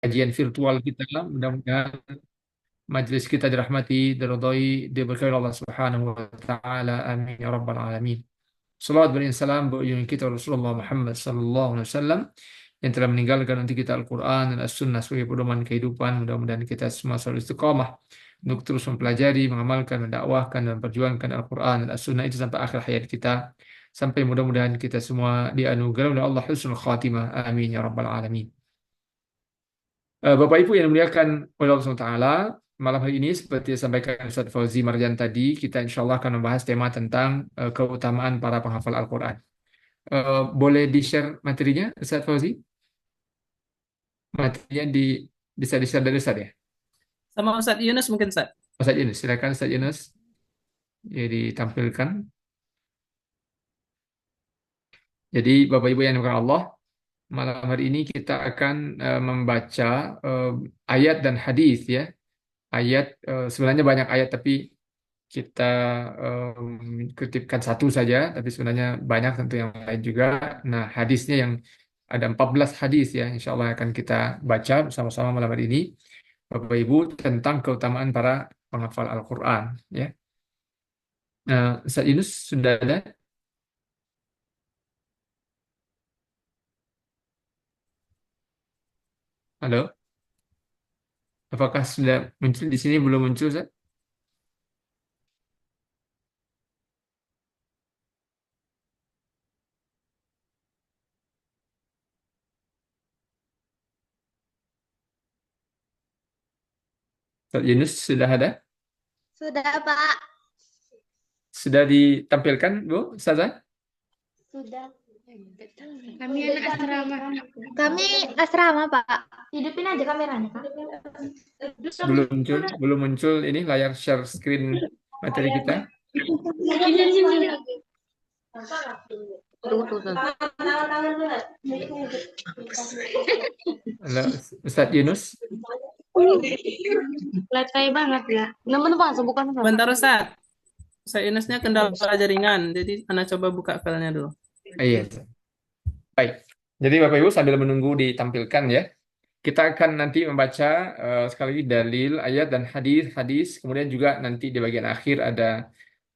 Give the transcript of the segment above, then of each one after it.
kajian virtual kita. Mudah-mudahan majelis kita dirahmati, diridhai, diberkahi oleh Allah Subhanahu wa taala. Amin ya rabbal alamin. Salawat beri salam bagi kita Rasulullah Muhammad sallallahu alaihi wasallam yang telah meninggalkan untuk kita Al-Quran dan As-Sunnah sebagai pedoman kehidupan. Mudah-mudahan kita semua selalu istiqamah untuk terus mempelajari, mengamalkan, mendakwahkan, dan perjuangkan Al-Quran dan As-Sunnah itu sampai akhir hayat kita. Sampai mudah-mudahan kita semua dianugerahi oleh Allah husnul khatimah. Amin ya rabbal alamin. Bapak Ibu yang dimuliakan oleh Allah SWT, malam hari ini seperti yang disampaikan Ustaz Fauzi Marjan tadi, kita insya Allah akan membahas tema tentang keutamaan para penghafal Al-Quran. Boleh di-share materinya, Ustaz Fauzi? Materinya bisa di-share dari Ustaz ya? Sama Ustadz Yunus mungkin Ustadz. Ustaz Yunus, silakan Ustaz Yunus. Jadi ditampilkan. Jadi Bapak Ibu yang dimuliakan Allah, malam hari ini kita akan membaca ayat dan hadis ya. Ayat sebenarnya banyak ayat tapi kita kutipkan satu saja, tapi sebenarnya banyak tentu yang lain juga. Nah, hadisnya yang ada 14 hadis ya, insya Allah akan kita baca bersama-sama malam hari ini, Bapak Ibu, tentang keutamaan para penghafal Al-Quran. Ya. Nah, Ustaz Yunus sudah ada? Halo? Apakah sudah muncul di sini? Belum muncul, Ustaz? Ustaz Yunus sudah ada? Sudah, Pak. Sudah ditampilkan, Bu? Ustazah? Sudah. Kami anak asrama. Kami asrama, Pak. Hidupin aja kameranya, Pak. Belum muncul ini layar share screen materi kita. Halo, Ustadz Yunus. Letai banget ya. Teman-teman Pak, bukan Bentar Ustadz. Saya Yunusnya kendala jaringan, jadi Anda coba buka filenya dulu. Iya. Baik. Jadi Bapak Ibu sambil menunggu ditampilkan ya, kita akan nanti membaca sekali lagi dalil, ayat dan hadis. Kemudian juga nanti di bagian akhir ada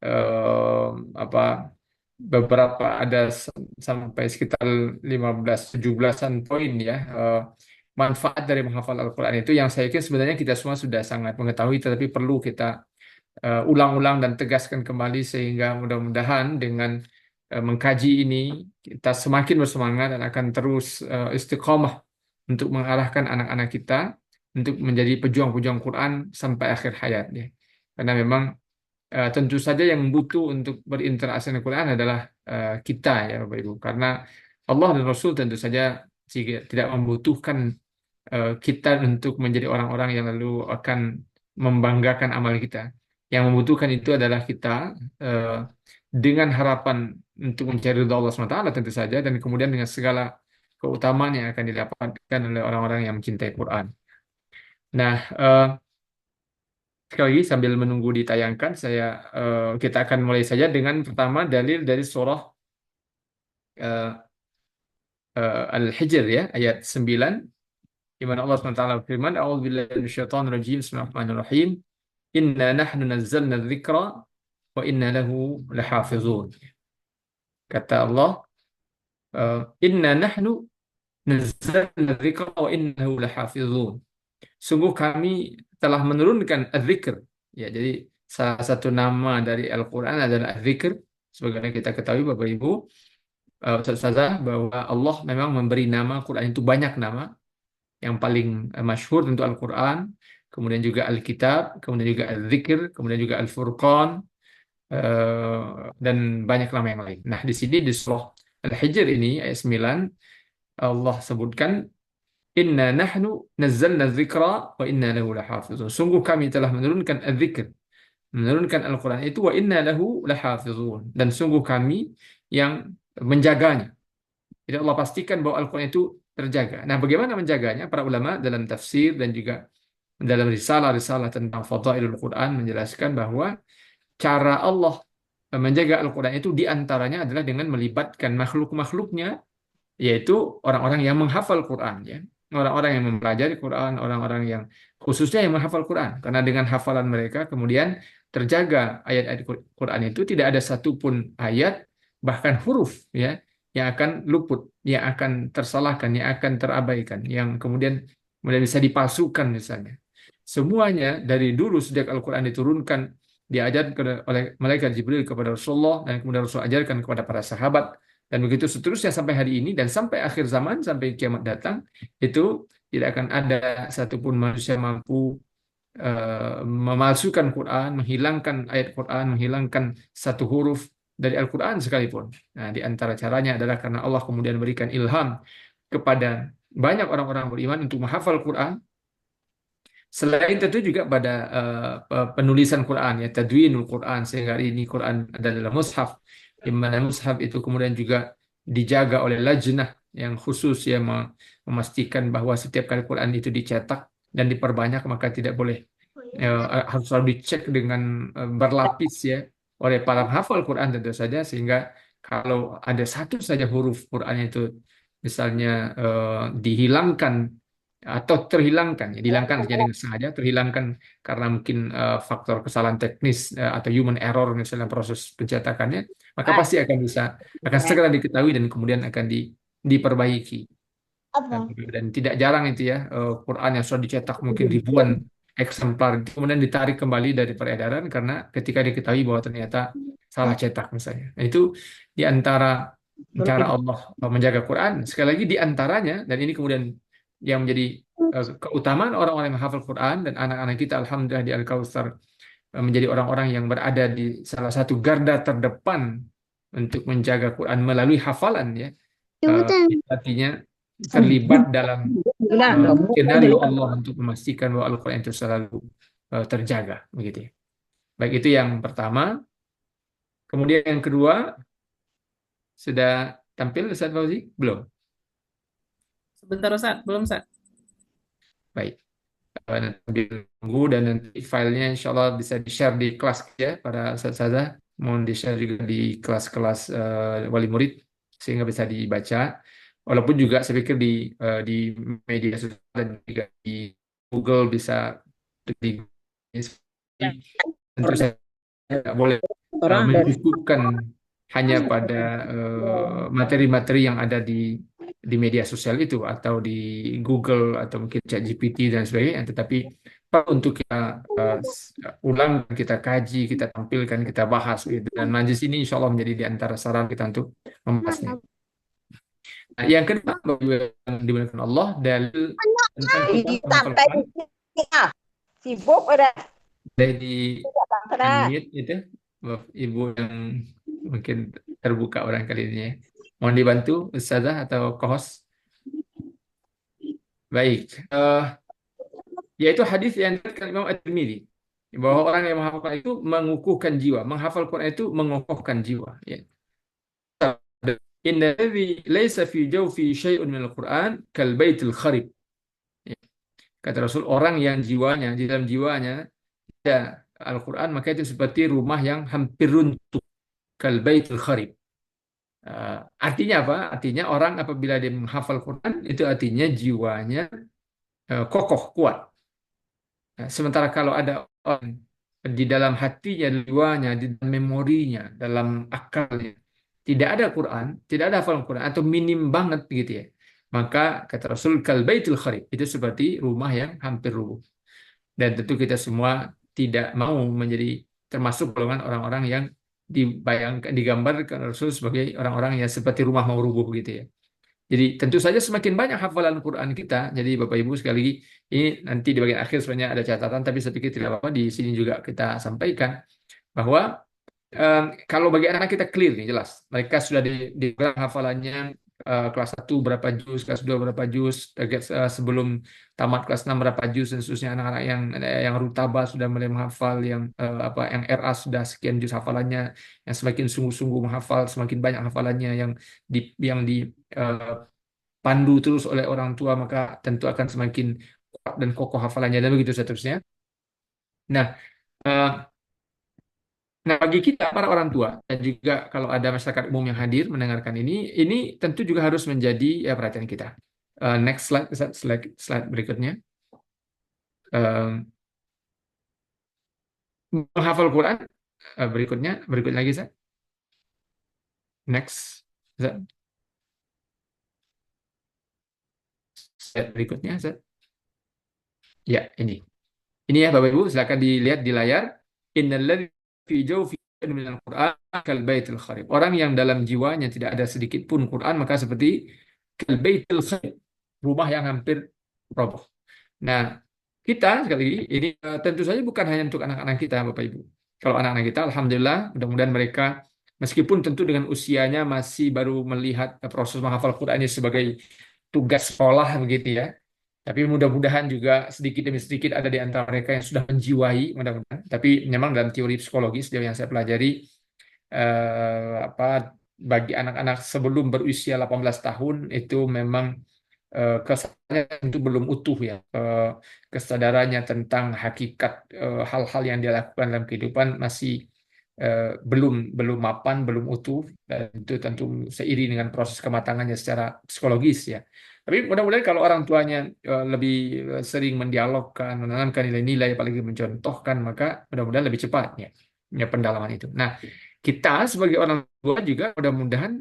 eh, apa beberapa ada sampai sekitar 15-17-an poin ya, manfaat dari menghafal Al-Quran itu yang saya kira sebenarnya kita semua sudah sangat mengetahui, tetapi perlu kita ulang-ulang dan tegaskan kembali sehingga mudah-mudahan dengan mengkaji ini kita semakin bersemangat dan akan terus istiqomah untuk mengarahkan anak-anak kita untuk menjadi pejuang-pejuang Quran sampai akhir hayat ya. Karena memang tentu saja yang butuh untuk berinteraksi dengan Quran adalah kita ya Bapak Ibu. Karena Allah dan Rasul tentu saja jika tidak membutuhkan kita untuk menjadi orang-orang yang lalu akan membanggakan amal kita. Yang membutuhkan itu adalah kita eh, dengan harapan untuk mencari ridha Allah SWT tentu saja, dan kemudian dengan segala keutamaan yang akan didapatkan oleh orang-orang yang mencintai Quran. Nah, sekali lagi sambil menunggu ditayangkan, kita akan mulai saja dengan pertama dalil dari surah eh, Al-Hijr ya, ayat 9, di mana Allah SWT berfirman, A'udzubillahi minasyaitonir rajim, Bismillahirrahmanirrahim. Inna nahnu nazzalna dzikra wa inna lahu lahafizun. Kata Allah, Inna nahnu nazzalna dzikra wa inna lahu lahafizun. Sungguh kami telah menurunkan az-zikr. Ya, jadi salah satu nama dari Al-Quran adalah az-zikr. Sebagaimana kita ketahui Bapak Ibu, Ustazah, bahwa Allah memang memberi nama Quran itu banyak nama. Yang paling masyhur tentu Al-Quran, kemudian juga Alkitab, kemudian juga Al-Zikr, kemudian juga Al-Furqan, dan banyak nama yang lain. Nah, di sini di surah Al-Hijr ini ayat 9 Allah sebutkan Inna nahnu nazzalna dzikra wa inna lahu lahafizun. Sungguh kami telah menurunkan Az-Zikr, menurunkan Al-Quran itu wa inna lahu lahafizun, dan sungguh kami yang menjaganya. Jadi Allah pastikan bahwa Al-Quran itu terjaga. Nah, bagaimana menjaganya? Para ulama dalam tafsir dan juga dalam risalah-risalah tentang Fadailul Quran menjelaskan bahwa cara Allah menjaga Al-Quran itu diantaranya adalah dengan melibatkan makhluk-makhluknya, yaitu orang-orang yang menghafal Quran. Ya. orang-orang yang mempelajari Quran, orang-orang yang khususnya yang menghafal Quran. Karena dengan hafalan mereka kemudian terjaga ayat-ayat Quran itu tidak ada satupun ayat bahkan huruf ya yang akan luput, yang akan tersalahkan, yang akan terabaikan, yang kemudian bisa dipalsukan misalnya. Semuanya dari dulu sejak Al-Quran diturunkan diajarkan oleh malaikat Jibril kepada Rasulullah dan kemudian Rasul ajarkan kepada para sahabat dan begitu seterusnya sampai hari ini dan sampai akhir zaman sampai kiamat datang itu tidak akan ada satupun manusia mampu memalsukan Quran, menghilangkan ayat Quran, menghilangkan satu huruf dari Al-Quran sekalipun. Nah, di antara caranya adalah karena Allah kemudian berikan ilham kepada banyak orang-orang beriman untuk menghafal Quran. Selain tentu juga pada penulisan Quran ya tadwinul Quran sehingga hari ini Quran adalah mushaf di mana mushaf itu kemudian juga dijaga oleh lajnah yang khusus yang memastikan bahwa setiap kali Quran itu dicetak dan diperbanyak maka tidak boleh harus selalu dicek dengan berlapis ya oleh para hafal Quran tentu saja sehingga kalau ada satu saja huruf Quran itu misalnya dihilangkan atau terhilangkan ya dihilangkan artinya dengan sengaja terhilangkan karena mungkin faktor kesalahan teknis atau human error misalnya proses pencetakannya maka pasti akan segera diketahui dan kemudian akan diperbaiki. Dan tidak jarang itu ya Quran yang sudah dicetak mungkin ribuan eksemplar kemudian ditarik kembali dari peredaran karena ketika diketahui bahwa ternyata salah cetak misalnya. Nah, itu di antara cara Allah menjaga Quran. Sekali lagi di antaranya dan ini kemudian yang menjadi keutamaan orang-orang yang menghafal Quran dan anak-anak kita alhamdulillah di Al-Kautsar menjadi orang-orang yang berada di salah satu garda terdepan untuk menjaga Quran melalui hafalan ya. Artinya terlibat dalam skenario Allah untuk memastikan bahwa Al-Quran itu selalu terjaga begitu ya. Baik itu yang pertama. Kemudian yang kedua sudah tampil Ustaz Fauzi? Belum. Sebentar Ustaz, belum Ustaz. Baik. Nanti sambil tunggu dan nanti filenya insya Allah bisa di-share di kelas ya para ustazah. Mohon di-share juga di kelas-kelas wali murid sehingga bisa dibaca. Walaupun juga saya pikir di media sosial dan juga di Google bisa di tentu saja tidak boleh mencukupkan hanya pada materi-materi yang ada di media sosial itu atau di Google atau mungkin ChatGPT dan sebagainya, tetapi untuk kita ulang, kita kaji, kita tampilkan, kita bahas gitu. Dan majlis ini insya Allah menjadi di antara saran kita untuk membahasnya. Nah, yang kedua yang dimuliakan Allah dalil tentang kita menghafal Quran. Sibuk udah Dari kena. unmute itu Ibu yang mungkin terbuka orang kali ini ya. Mohon dibantu Ustazah atau co-host. Baik, yaitu hadis yang diriwayatkan Imam At-Tirmidzi bahwa orang yang menghafal Quran itu mengukuhkan jiwa, menghafal Quran itu mengokohkan jiwa. Ya. Inna alladzi laisa fi jawfi syai'un minal Quran kal baitil kharib. Ya. Kata Rasul, orang yang jiwanya di dalam jiwanya ada Al-Quran maka itu seperti rumah yang hampir runtuh, kal baitil kharib. Artinya apa? Artinya orang apabila dia menghafal Quran itu artinya jiwanya kokoh, kuat. Nah, sementara kalau ada orang di dalam hatinya, di jiwanya, di dalam memorinya, dalam akalnya, tidak ada Quran, tidak ada hafalan Quran, atau minim banget gitu ya. Maka kata Rasul, kal baitul kharib, itu seperti rumah yang hampir rubuh. Dan tentu kita semua tidak mau menjadi termasuk golongan orang-orang yang dibayangkan, digambarkan Rasul sebagai orang-orang yang seperti rumah mau rubuh gitu ya. Jadi tentu saja semakin banyak hafalan Quran kita. Jadi Bapak Ibu sekali lagi ini nanti di bagian akhir sebenarnya ada catatan, tapi saya pikir tidak apa-apa di sini juga kita sampaikan bahwa kalau bagi anak kita clear nih jelas, mereka sudah di hafalannya kelas 1 berapa juz, kelas 2 berapa juz, sebelum tamat kelas 6 berapa juz dan seterusnya anak-anak yang rutaba sudah mulai menghafal yang RA sudah sekian juz hafalannya, yang semakin sungguh-sungguh menghafal semakin banyak hafalannya yang pandu terus oleh orang tua maka tentu akan semakin kuat dan kokoh hafalannya dan begitu seterusnya. Nah, eh, nah bagi kita para orang tua dan juga kalau ada masyarakat umum yang hadir mendengarkan ini tentu juga harus menjadi perhatian kita. Next slide, slide berikutnya. Eh, menghafal Quran, berikut lagi, Zat. Next, Zat. Slide berikutnya, Zat. Ya, ini. Ini ya Bapak Ibu, silakan dilihat di layar. Innalladzi fi jawfi minal Qur'an kal baitil kharib. Orang yang dalam jiwanya tidak ada sedikit pun Quran, maka seperti kal baitil kharib, rumah yang hampir roboh. Nah, kita sekali lagi ini tentu saja bukan hanya untuk anak-anak kita, Bapak Ibu. Kalau anak-anak kita, alhamdulillah, mudah-mudahan mereka meskipun tentu dengan usianya masih baru melihat proses menghafal Quran ini sebagai tugas sekolah begitu ya. Tapi mudah-mudahan juga sedikit demi sedikit ada di antara mereka yang sudah menjiwai, mudah-mudahan. Tapi memang dalam teori psikologis yang saya pelajari, apa bagi anak-anak sebelum berusia 18 tahun itu memang kesadarannya itu belum utuh ya. Kesadarannya tentang hakikat hal-hal yang dia lakukan dalam kehidupan masih belum belum mapan, belum utuh, dan itu tentu seiring dengan proses kematangannya secara psikologis ya. Tapi mudah-mudahan kalau orang tuanya lebih sering mendialogkan, menanamkan nilai-nilai, apalagi mencontohkan, maka mudah-mudahan lebih cepat ya pendalaman itu. Nah, kita sebagai orang tua juga mudah-mudahan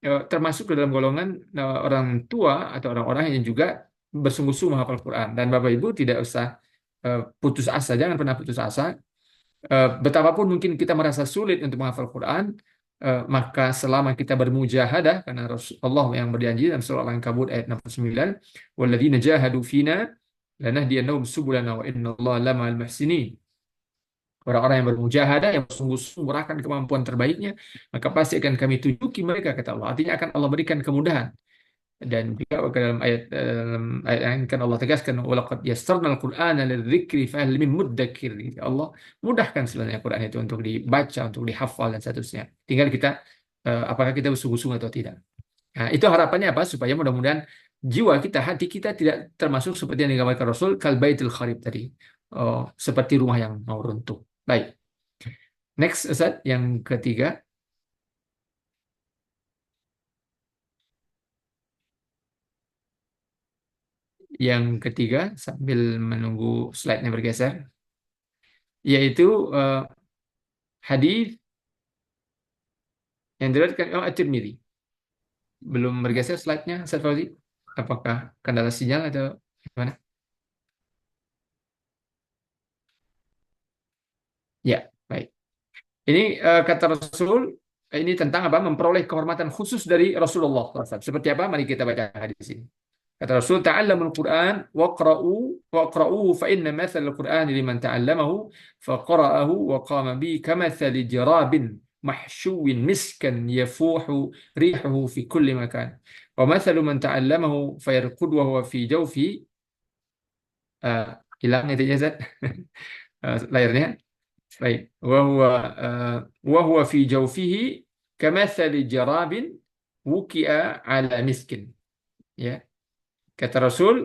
termasuk ke dalam golongan orang tua atau orang-orang yang juga bersungguh-sungguh menghafal Quran. Dan Bapak Ibu tidak usah putus asa, jangan pernah putus asa. Betapapun mungkin kita merasa sulit untuk menghafal Quran, maka selama kita bermujahadah, karena Rasulullah yang berjanji dalam surah Al-Ankabut ayat 69, walladzina jahadu fina lanahdiyannahum subulana wa innallaha lama'al muhsinin. Orang-orang yang bermujahadah, yang sungguh-sungguh merahkan kemampuan terbaiknya, maka pasti akan kami tunjuki mereka, kata Allah. Artinya akan Allah berikan kemudahan. Dan juga dalam ayat yang kan Allah tegaskan, walaqad yassarnal Qur'ana lidzikri fahal min muddakir. Allah mudahkan sebenarnya Quran itu untuk dibaca, untuk dihafal dan seterusnya. Tinggal kita apakah kita bersungguh-sungguh atau tidak. Nah, itu harapannya apa? Supaya mudah-mudahan jiwa kita, hati kita tidak termasuk seperti yang digambarkan Rasul kal baitil kharib tadi. Seperti rumah yang mau runtuh. Baik. Next, Ustaz, yang ketiga. Yang ketiga, sambil menunggu slide-nya bergeser, yaitu hadis yang diriwayatkan Imam At-Tirmidzi. Belum bergeser slide-nya, Ustaz Fauzi? Apakah kendala sinyal atau gimana? Ya, baik. Ini kata Rasul, ini tentang apa? Memperoleh kehormatan khusus dari Rasulullah SAW. Seperti apa? Mari kita baca hadis ini. Kata Rasul, ta'allamul Qur'an waqra'u fa inna mathalal Qur'an liman ta'allamahu fa qara'ahu wa qama bi kamathali jarabin mahshuwin miskan yafuhu rihuhu fi kulli makan. Wa mathalu man ta'allamahu fa yarqud wa huwa fi jawfi hilang itu ya Zat. Layarnya. Baik. Wa huwa fi jawfihi kamathali jarabin wuki'a ala miskin. Ya. Kata Rasul,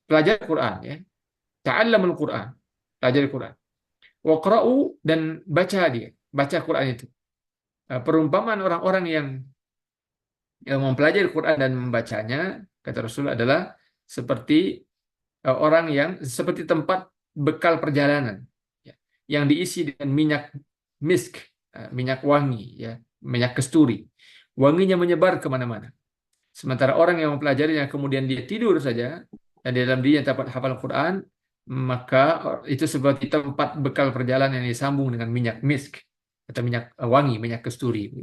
pelajari Quran ya. Ta'allamul Quran, pelajari Quran. Waqra'u, dan baca dia, baca Quran itu. Perumpamaan orang-orang yang mempelajari Quran dan membacanya, kata Rasul adalah seperti orang yang seperti tempat bekal perjalanan ya, yang diisi dengan minyak misk, minyak wangi ya, minyak kasturi. Wanginya menyebar kemana-mana. Sementara orang yang mempelajarinya kemudian dia tidur saja dan di dalam dirinya dapat hafal Quran, maka itu seperti tempat bekal perjalanan yang disambung dengan minyak misk atau minyak wangi, minyak kasturi.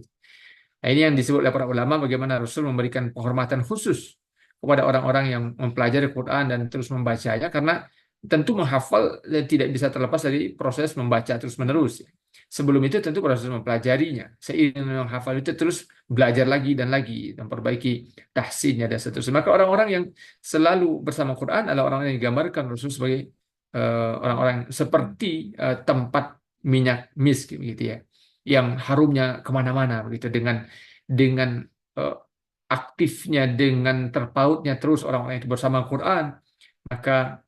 Nah, ini yang disebut oleh para ulama bagaimana Rasul memberikan penghormatan khusus kepada orang-orang yang mempelajari Quran dan terus membacanya, karena tentu menghafal tidak bisa terlepas dari proses membaca terus-menerus. Sebelum itu tentu proses mempelajarinya. Seiring menghafal itu terus belajar lagi dan lagi, memperbaiki tahsinnya dan seterusnya. Maka orang-orang yang selalu bersama Quran adalah orang yang digambarkan Rasul sebagai orang-orang seperti tempat minyak misk gitu ya, yang harumnya kemana-mana begitu, dengan uh, aktifnya, dengan terpautnya terus orang-orang itu bersama Quran, maka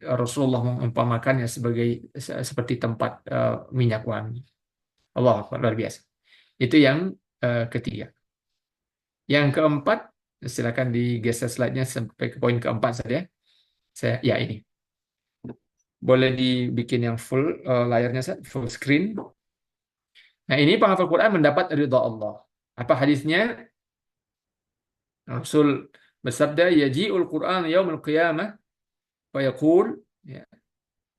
Rasulullah mengumpamakannya sebagai seperti tempat minyak wangi. Allah Akbar, luar biasa. Itu yang ketiga. Yang keempat, Silakan digeser slide-nya sampai ke poin keempat saja. Ya ini. Boleh dibikin yang full layarnya, full screen. Nah, ini penghafal Quran mendapat ridha Allah. Apa hadisnya? Rasul bersabda, "Yaji'ul Quran yaumul qiyamah wa yaqul, ya,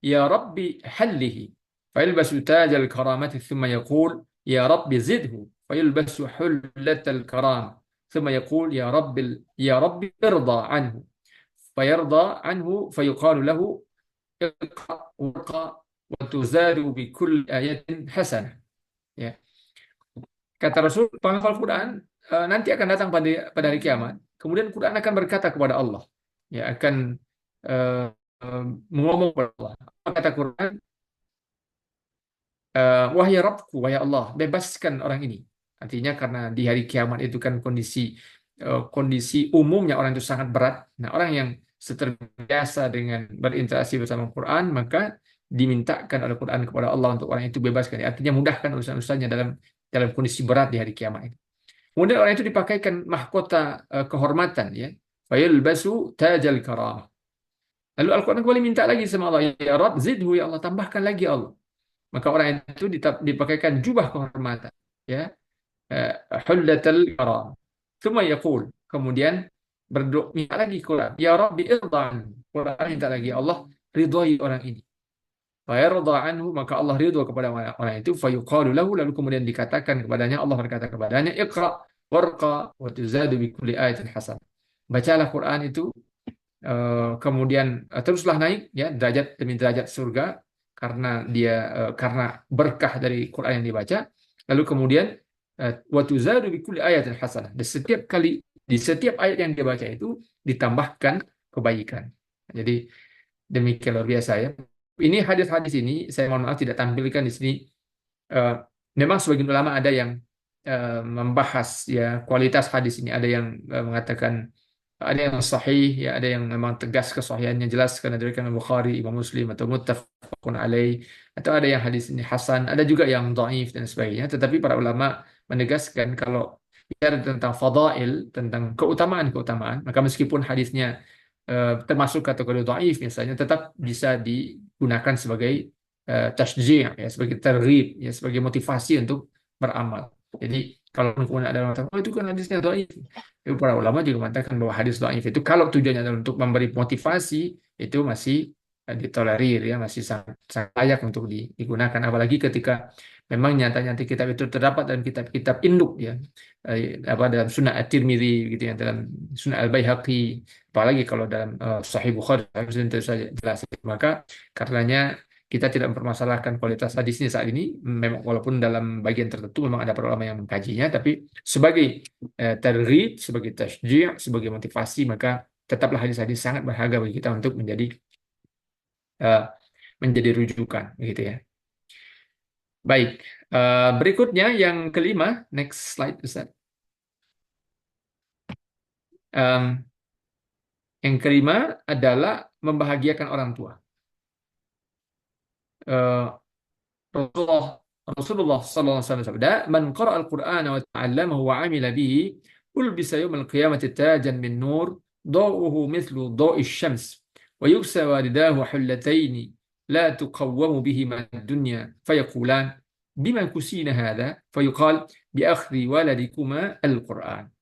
ya Rabbi hallihi." Fayalbasu tajal karamati thumma yaqul, "Ya Rabbi zidhu." Fayalbasu hullatal karam. Thumma yaqul, ya Rabbi irda anhu." Fayarda anhu fayuqalu lahu, "Iqra warqa wa tuzadu bi kulli ayatin hasanah." Ya. Kata Rasul, penghafal Quran nanti akan datang pada hari kiamat. Kemudian Quran akan berkata kepada Allah, ya akan eh, eh, mengomong kepada Allah. Apa kata Quran? Wahai Rabbku, wahai Allah, bebaskan orang ini. Artinya karena di hari kiamat itu kan kondisi umumnya orang itu sangat berat. Nah, orang yang terbiasa dengan berinteraksi bersama Quran, maka dimintakan oleh Quran kepada Allah untuk orang itu bebaskan. Artinya mudahkan urusan-urusannya dalam kondisi berat di hari kiamat itu. Kemudian orang itu dipakaikan mahkota kehormatan, ya. Fayalbasu tajal karamah. Lalu Al-Quran kembali minta lagi sama Allah, ya Rabb zidhu, ya Allah tambahkan lagi, ya Allah. Maka orang itu dipakaikan jubah kehormatan, ya, eh, hullatal karam. Tsumma yaqul, kemudian berdoa minta lagi Quran, ya Rabbi irdan. Quran minta lagi, ya Allah ridhoi orang ini. Fa yarda anhu, maka Allah ridho kepada orang itu. Fa yuqalu lahu, lalu kemudian dikatakan kepadanya, Allah berkata kepadanya, Iqra warqa wa tuzadu bi kulli ayatin hasan. Bacalah Quran itu, kemudian teruslah naik, ya, derajat demi derajat surga karena karena berkah dari Quran yang dibaca. Lalu kemudian wa tuzadu bi kulli ayatin hasanah. Di setiap ayat yang dia baca itu ditambahkan kebaikan. Jadi demikian luar biasa, ya. Ini hadis-hadis ini saya mohon maaf tidak tampilkan di sini. Eh, Memang sebagian ulama ada yang membahas, ya, kualitas hadis ini. Ada yang mengatakan ada yang sahih, ya, ada yang memang tegas kesahihannya jelas karena diriwayatkan Imam Bukhari, Imam Muslim atau muttafaqun alaih, atau ada yang hadis ini hasan, ada juga yang dhaif dan sebagainya. Tetapi para ulama menegaskan kalau bicara tentang fadail, tentang keutamaan-keutamaan, maka meskipun hadisnya termasuk kategori dhaif misalnya, tetap bisa digunakan sebagai tasjih, ya, sebagai targhib, ya, sebagai motivasi untuk beramal. Jadi kalau kemudian ada orang mengatakan, oh itu kan hadisnya dhaif, itu para ulama juga mengatakan bahwa hadis dhaif itu kalau tujuannya adalah untuk memberi motivasi, itu masih ditolerir, ya, masih sangat, sangat layak untuk digunakan. Apalagi ketika memang nyata-nyata kitab itu terdapat dalam kitab-kitab induk, ya, apa dalam Sunan At-Tirmidzi gitu, ya, dalam Sunan Al-Baihaqi, apalagi kalau dalam Sahih Bukhari, Sahih Muslim tentu saja jelas. Maka karenanya kita tidak mempermasalahkan kualitas hadis ini saat ini, memang walaupun dalam bagian tertentu memang ada para ulama yang mengkajinya, tapi sebagai targhib, sebagai tasjih, sebagai motivasi, maka tetaplah hadis-hadis sangat berharga bagi kita untuk eh, menjadi rujukan, gitu, ya. Baik, berikutnya yang kelima, next slide, Ustaz. Yang kelima adalah membahagiakan orang tua. Eh, Rasulullah Rasulullah sallallahu alaihi wasallam sabda, "Man qara'a al-Qur'ana wa ta'allamahu wa 'amila bihi, ulbisa yawmal qiyamati tajan min nur, daw'uhu mithlu dawi syams, wa yuksa walidahu hullataini la tuqawwamu bihima ad-dunya, fayaqulan, bima kusina hadha?" Fayuqal, "Bi akhri waladikuma al-Qur'an."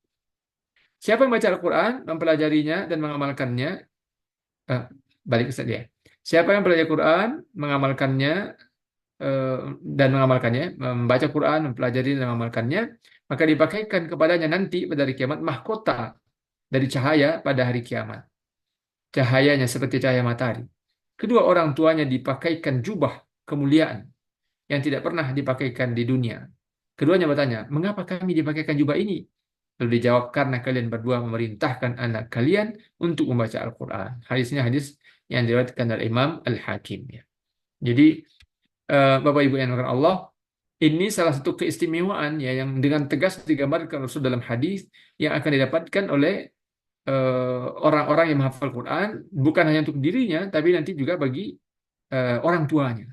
Siapa yang baca Al-Quran, mempelajarinya dan mengamalkannya, eh, balik ke dia. Siapa yang belajar Quran, mengamalkannya, dan mengamalkannya, membaca Quran, mempelajari dan mengamalkannya, maka dipakaikan kepadanya nanti pada hari kiamat mahkota dari cahaya pada hari kiamat. Cahayanya seperti cahaya matahari. Kedua orang tuanya dipakaikan jubah kemuliaan yang tidak pernah dipakaikan di dunia. Keduanya bertanya, mengapa kami dipakaikan jubah ini? Lalu dijawab, karena kalian berdua memerintahkan anak kalian untuk membaca Al-Quran. Hadisnya hadis yang diriwayatkan dari Imam Al-Hakim, ya. Jadi Bapak Ibu yang dimuliakan Allah, ini salah satu keistimewaan, ya, yang dengan tegas digambarkan Rasul dalam hadis yang akan didapatkan oleh orang-orang yang menghafal Quran, bukan hanya untuk dirinya, tapi nanti juga bagi orang tuanya.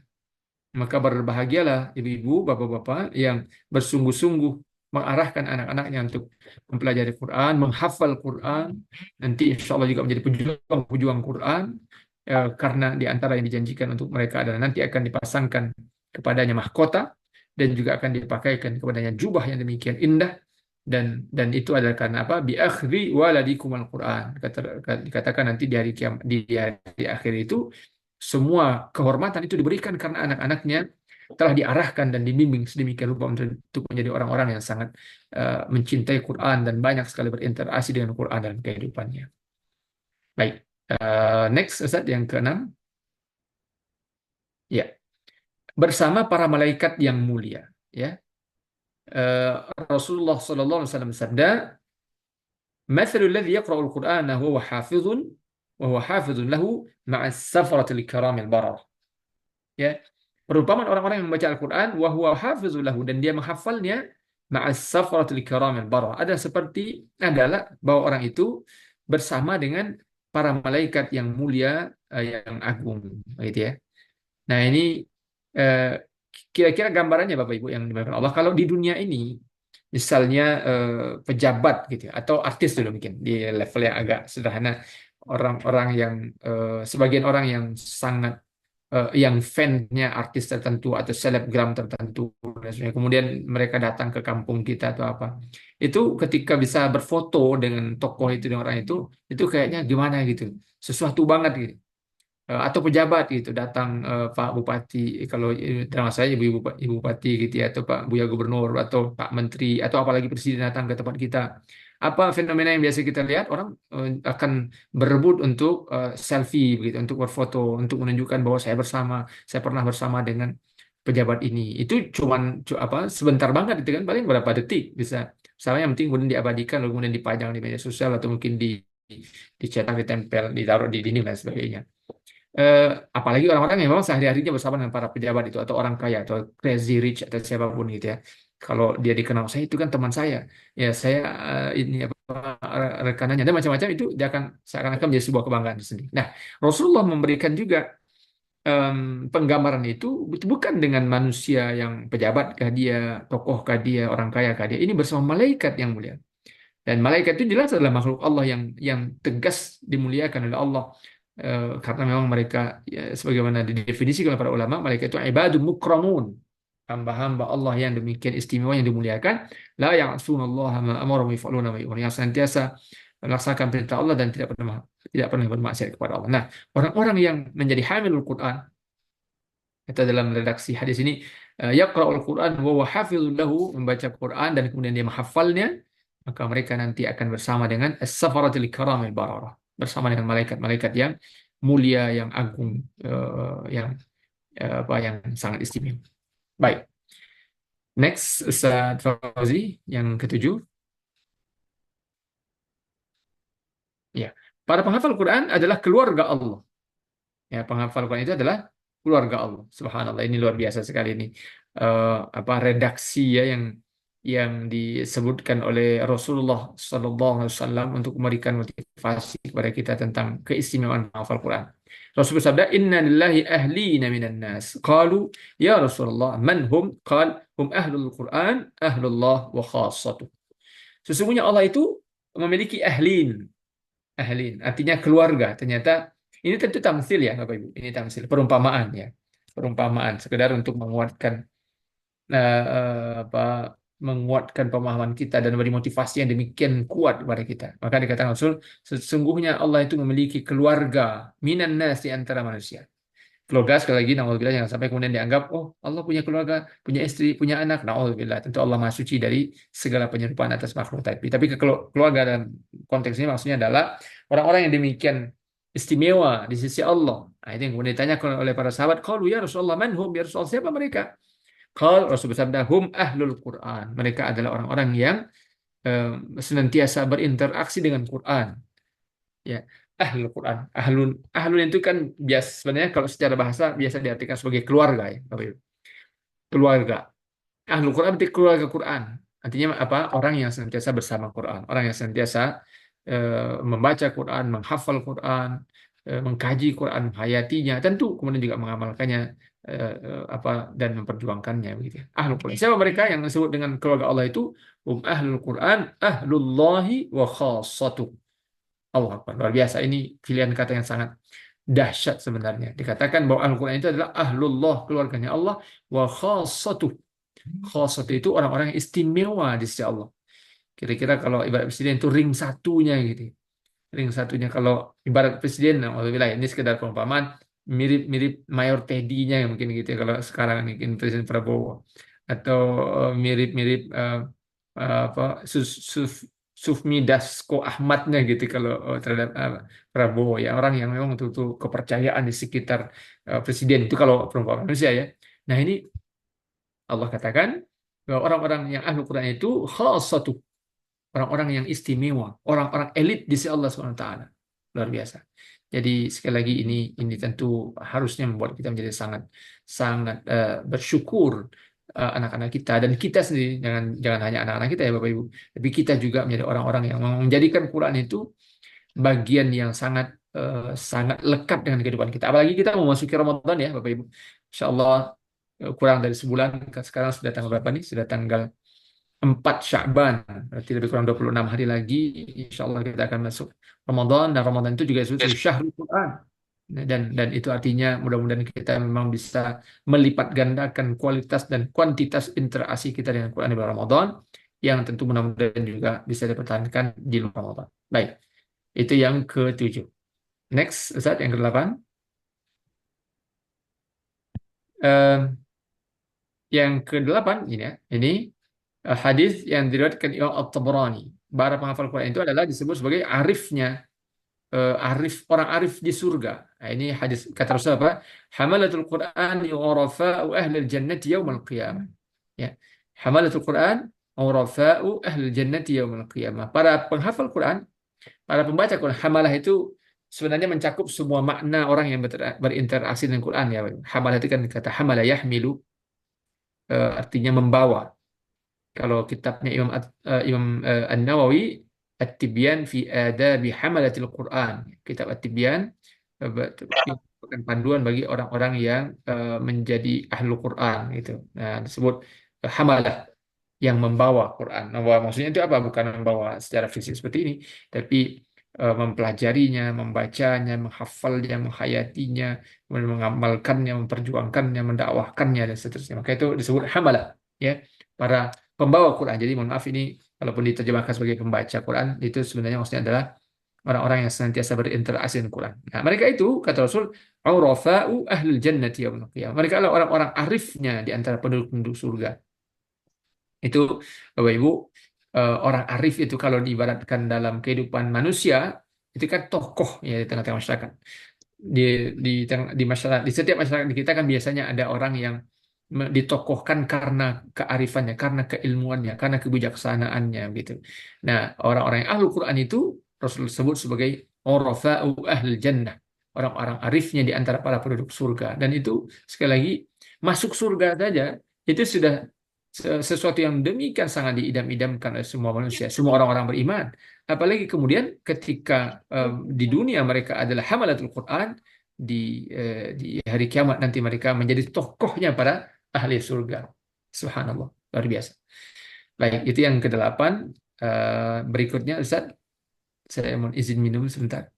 Maka berbahagialah ibu-ibu, bapak-bapak yang bersungguh-sungguh mengarahkan anak-anaknya untuk mempelajari Quran, menghafal Quran, nanti insya Allah juga menjadi pejuang-pejuang Quran, karena di antara yang dijanjikan untuk mereka adalah nanti akan dipasangkan kepadanya mahkota dan juga akan dipakaikan kepadanya jubah yang demikian indah, dan itu adalah karena apa? Bi akhri waladikum al-Quran. Dikatakan nanti di hari di hari akhir itu semua kehormatan itu diberikan karena anak-anaknya telah diarahkan dan dibimbing sedemikian rupa untuk menjadi orang-orang yang sangat mencintai Quran dan banyak sekali berinteraksi dengan Quran dalam kehidupannya. Baik, next Ustaz yang keenam. Ya, bersama para malaikat yang mulia. Ya, Rasulullah Sallallahu Alaihi Wasallam bersabda, "Mathalul ladzi yaqra'ul Qur'ana wa huwa hafizun lahu ma'as safaratil kiramil bararah." Ya, perumpamaan orang-orang yang membaca Al-Quran wa huwa hafizul lahu, dan dia menghafalnya ma'as safaratil kiramil bararah, adalah bahwa orang itu bersama dengan para malaikat yang mulia, yang agung, gitu ya. Nah, ini eh, kira-kira gambarannya Bapak Ibu yang dimaksud Allah kalau di dunia ini, misalnya pejabat gitu ya, atau artis dulu mungkin di level yang agak sederhana, orang-orang yang sebagian orang yang sangat yang fansnya artis tertentu atau selebgram tertentu dan sebagainya. Kemudian mereka datang ke kampung kita atau apa, itu ketika bisa berfoto dengan tokoh itu, dengan orang itu kayaknya gimana gitu, sesuatu banget gitu. Atau pejabat gitu datang, Pak Bupati, kalau dalam saya ibu Bupati gitu ya, atau Pak Buya Gubernur atau Pak Menteri atau apalagi Presiden datang ke tempat kita, apa fenomena yang biasa kita lihat, orang akan berebut untuk selfie begitu, untuk berfoto, untuk menunjukkan bahwa saya pernah bersama dengan pejabat ini. Itu cuman apa, sebentar banget itu kan, paling berapa detik bisa, misalnya yang penting kemudian diabadikan lalu kemudian dipajang di media sosial atau mungkin dicetak, ditempel, ditaruh di dinding dan sebagainya. Apalagi orang-orang yang memang sehari-harinya bersama dengan para pejabat itu, atau orang kaya atau crazy rich atau siapapun gitu ya. Kalau dia dikenal, saya itu kan teman saya, ya saya ini apa, rekanannya dan macam-macam, itu dia akan seakan-akan menjadi sebuah kebanggaan sendiri. Nah, Rasulullah memberikan juga penggambaran itu bukan dengan manusia yang pejabat kah dia, tokoh kah dia, orang kaya kah dia, ini bersama malaikat yang mulia. Dan malaikat itu jelas adalah makhluk Allah yang tegas dimuliakan oleh Allah. Karena memang mereka, ya, sebagaimana didefinisikan oleh para ulama, malaikat itu ibadun mukramun, hamba-hamba Allah yang demikian istimewa, yang dimuliakan, la ya'sunallaha ma amara wa yaf'aluna ma yu'marun, yang senantiasa melaksanakan perintah Allah dan tidak pernah bermaksiat kepada Allah. Nah, orang-orang yang menjadi hamilul Quran, kita dalam redaksi hadis ini, yaqra'ul Quran wa huwa hafizun lahu, membaca Quran dan kemudian dia menghafalnya, maka mereka nanti akan bersama dengan as-safaratil kiramil bararah, bersama dengan malaikat-malaikat yang mulia, yang agung, yang sangat istimewa. Baik. Next, Ustaz Fauzi, yang ketujuh. Ya, para penghafal Quran adalah keluarga Allah. Ya, penghafal Quran itu adalah keluarga Allah. Subhanallah, ini luar biasa sekali ini. Redaksi ya yang disebutkan oleh Rasulullah SAW untuk memberikan motivasi kepada kita tentang keistimewaan menghafal Quran. Rasulullah bersabda, "Inna lillahi ahlina minan nas." Qalu, "Ya Rasulullah, man hum?" Qal, "Hum ahlul Quran, ahlullah wa khassatuh." Sesungguhnya Allah itu memiliki ahlin. Ahlin artinya keluarga. Ternyata ini tentu tamsil ya Bapak Ibu. Ini tamsil, perumpamaan ya. Perumpamaan sekedar untuk menguatkan apa, menguatkan pemahaman kita dan memberi motivasi yang demikian kuat kepada kita. Maka dikatakan Rasul, sesungguhnya Allah itu memiliki keluarga minan nas, di antara manusia. Keluarga, sekali lagi, naudzubillah, jangan sampai kemudian dianggap, oh Allah punya keluarga, punya istri, punya anak. Naudzubillah, tentu Allah Maha Suci dari segala penyerupaan atas makhluk. Tapi keluarga dalam konteks ini maksudnya adalah orang-orang yang demikian istimewa di sisi Allah. Nah, itu yang kemudian ditanyakan oleh para sahabat, qalu ya Rasulullah, man hum? Ya Rasulullah, siapa mereka? Qal, Rasul bersabda, hum ahlul Quran. Mereka adalah orang-orang yang senantiasa berinteraksi dengan Quran. Ya, ahlul Quran. Ahlun itu kan sebenarnya kalau secara bahasa biasa diartikan sebagai keluarga ya, Bapak Ibu. Keluarga. Ahlul Quran berarti keluarga Quran. Artinya apa? Orang yang senantiasa bersama Quran, orang yang senantiasa membaca Quran, menghafal Quran, mengkaji Quran, hayatinya, tentu kemudian juga mengamalkannya apa dan memperjuangkannya begitu. Ahlul Quran. Siapa mereka yang disebut dengan keluarga Allah itu? Ahlul Quran, ahlullahi wa khassatuh. Allah Akbar. Luar biasa. Ini pilihan kata yang sangat dahsyat sebenarnya. Dikatakan bahwa Al-Quran itu adalah ahlullah, keluarganya Allah, wa khassatuh. Khassatuh itu orang-orang yang istimewa di sisi Allah. Kira-kira kalau ibarat presiden itu ring satunya gitu. Ring satunya kalau ibarat presiden, alhamdulillah ini sekedar perumpamaan, mirip-mirip Mayor Teddy-nya mungkin gitu ya, kalau sekarang mungkin Presiden Prabowo, atau mirip-mirip apa Sufmi Dasko Ahmadnya gitu kalau terhadap Prabowo, ya orang yang memang betul-betul kepercayaan di sekitar presiden itu kalau perumpamaan manusia ya. Nah ini Allah katakan bahwa orang-orang yang ahlu Quran itu khassatu, orang-orang yang istimewa, orang-orang elit di sisi Allah SWT. Luar biasa. Jadi sekali lagi ini tentu harusnya membuat kita menjadi sangat sangat bersyukur, anak-anak kita dan kita sendiri, jangan hanya anak-anak kita ya Bapak Ibu, tapi kita juga menjadi orang-orang yang menjadikan Quran itu bagian yang sangat sangat lekat dengan kehidupan kita. Apalagi kita memasuki Ramadan ya Bapak Ibu. Insya Allah kurang dari sebulan, sekarang sudah tanggal berapa nih? Sudah tanggal 4 Sya'ban, berarti lebih kurang 26 hari lagi, insya Allah kita akan masuk Ramadan, dan Ramadan itu juga disebut syahrul Quran. Dan itu artinya mudah-mudahan kita memang bisa melipat gandakan kualitas dan kuantitas interaksi kita dengan Quran di bulan Ramadan, yang tentu mudah-mudahan juga bisa dipertahankan di luar Ramadan. Baik, itu yang ke-7. Next, Ustaz, yang ke-8. Yang ke-8 ini ya, ini hadis yang diriwayatkan Imam At-Tabrani. Para penghafal Quran itu adalah disebut sebagai arifnya, orang arif di surga. Nah, ini hadis kata Rasul apa? Hamalatul Quran yu'rafa'u ahlil jannati yaumal qiyamah. Ya. Hamalatul Quran yu'rafa'u ahlil jannati yaumal qiyamah. Para penghafal Quran, para pembaca Quran, hamalah itu sebenarnya mencakup semua makna orang yang berinteraksi dengan Quran ya. Hamalah itu kan kata hamala yahmilu, artinya membawa. Kalau kitabnya Imam An-Nawawi, At-Tibyan fi Adabi Hamalatil Quran. Kitab At-Tibyan merupakan panduan bagi orang-orang yang menjadi ahlu Quran gitu. Nah, disebut hamalah, yang membawa Quran. Membawa maksudnya itu apa? Bukan membawa secara fisik seperti ini, tapi mempelajarinya, membacanya, menghafalnya, menghayatinya, kemudian mengamalkannya, memperjuangkannya, mendakwahkannya dan seterusnya. Maka itu disebut hamalah, ya, para pembawa Quran. Jadi mohon maaf ini walaupun diterjemahkan sebagai pembaca Quran, itu sebenarnya maksudnya adalah orang-orang yang senantiasa berinteraksi dengan Quran. Nah, mereka itu kata Rasul, "Aurafa'u ahlul jannati yaumil qiyamah." Mereka adalah orang-orang arifnya di antara penduduk-penduduk surga. Itu Bapak Ibu, orang arif itu kalau diibaratkan dalam kehidupan manusia, itu kan tokoh ya di tengah-tengah masyarakat. Di masyarakat, di setiap masyarakat di kita kan biasanya ada orang yang ditokohkan karena kearifannya, karena keilmuannya, karena kebijaksanaannya gitu. Nah, orang-orang yang ahlu Quran itu Rasul sebut sebagai urafa'u ahlul jannah, orang-orang arifnya di antara para penduduk surga. Dan itu sekali lagi, masuk surga saja itu sudah sesuatu yang demikian sangat diidam-idamkan oleh semua manusia, semua orang-orang beriman. Apalagi kemudian ketika di dunia mereka adalah hamalatul Quran, di hari kiamat nanti mereka menjadi tokohnya para ahli surga. Subhanallah, luar biasa. Baik, itu yang ke-8. Berikutnya, Ustaz, saya mohon izin minum sebentar.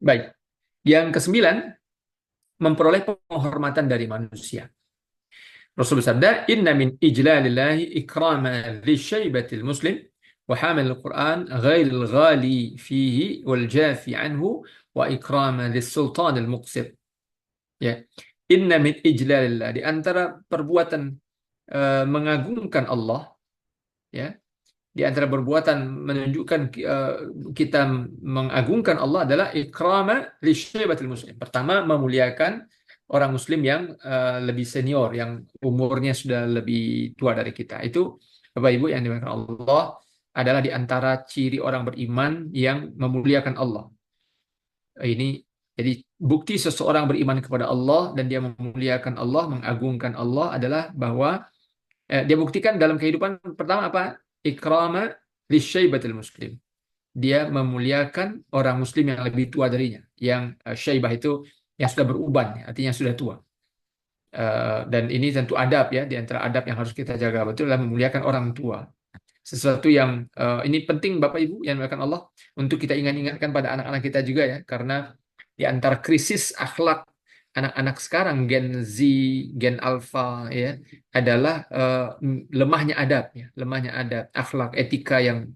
Baik, yang ke-9, memperoleh penghormatan dari manusia. Rasul bersabda, "Inna min ijlalillahi ikrama lisyaibatil muslim wa hamil al-Quran ghairil ghali fihi wal jafi anhu wa ikrama lis-sultan al-muqsir." Ya. Inna min ijlalillah, di antara perbuatan mengagungkan Allah, ya, di antara perbuatan menunjukkan kita mengagungkan Allah adalah ikrama lisyaibatil muslim. Pertama, memuliakan orang muslim yang lebih senior, yang umurnya sudah lebih tua dari kita. Itu Bapak Ibu yang dimuliakan Allah adalah di antara ciri orang beriman yang memuliakan Allah. Ini jadi bukti seseorang beriman kepada Allah dan dia memuliakan Allah, mengagungkan Allah adalah bahwa dia buktikan dalam kehidupan pertama apa? Ikrama lisyaibatil muslim. Dia memuliakan orang muslim yang lebih tua darinya, yang syaibah itu yang sudah beruban, artinya sudah tua. Dan ini tentu adab ya, di antara adab yang harus kita jaga betul adalah memuliakan orang tua. Sesuatu yang ini penting Bapak Ibu yang dimuliakan Allah untuk kita ingat-ingatkan pada anak-anak kita juga ya, karena di antara krisis akhlak anak-anak sekarang Gen Z, Gen Alpha ya adalah lemahnya adab ya, lemahnya adab, akhlak, etika yang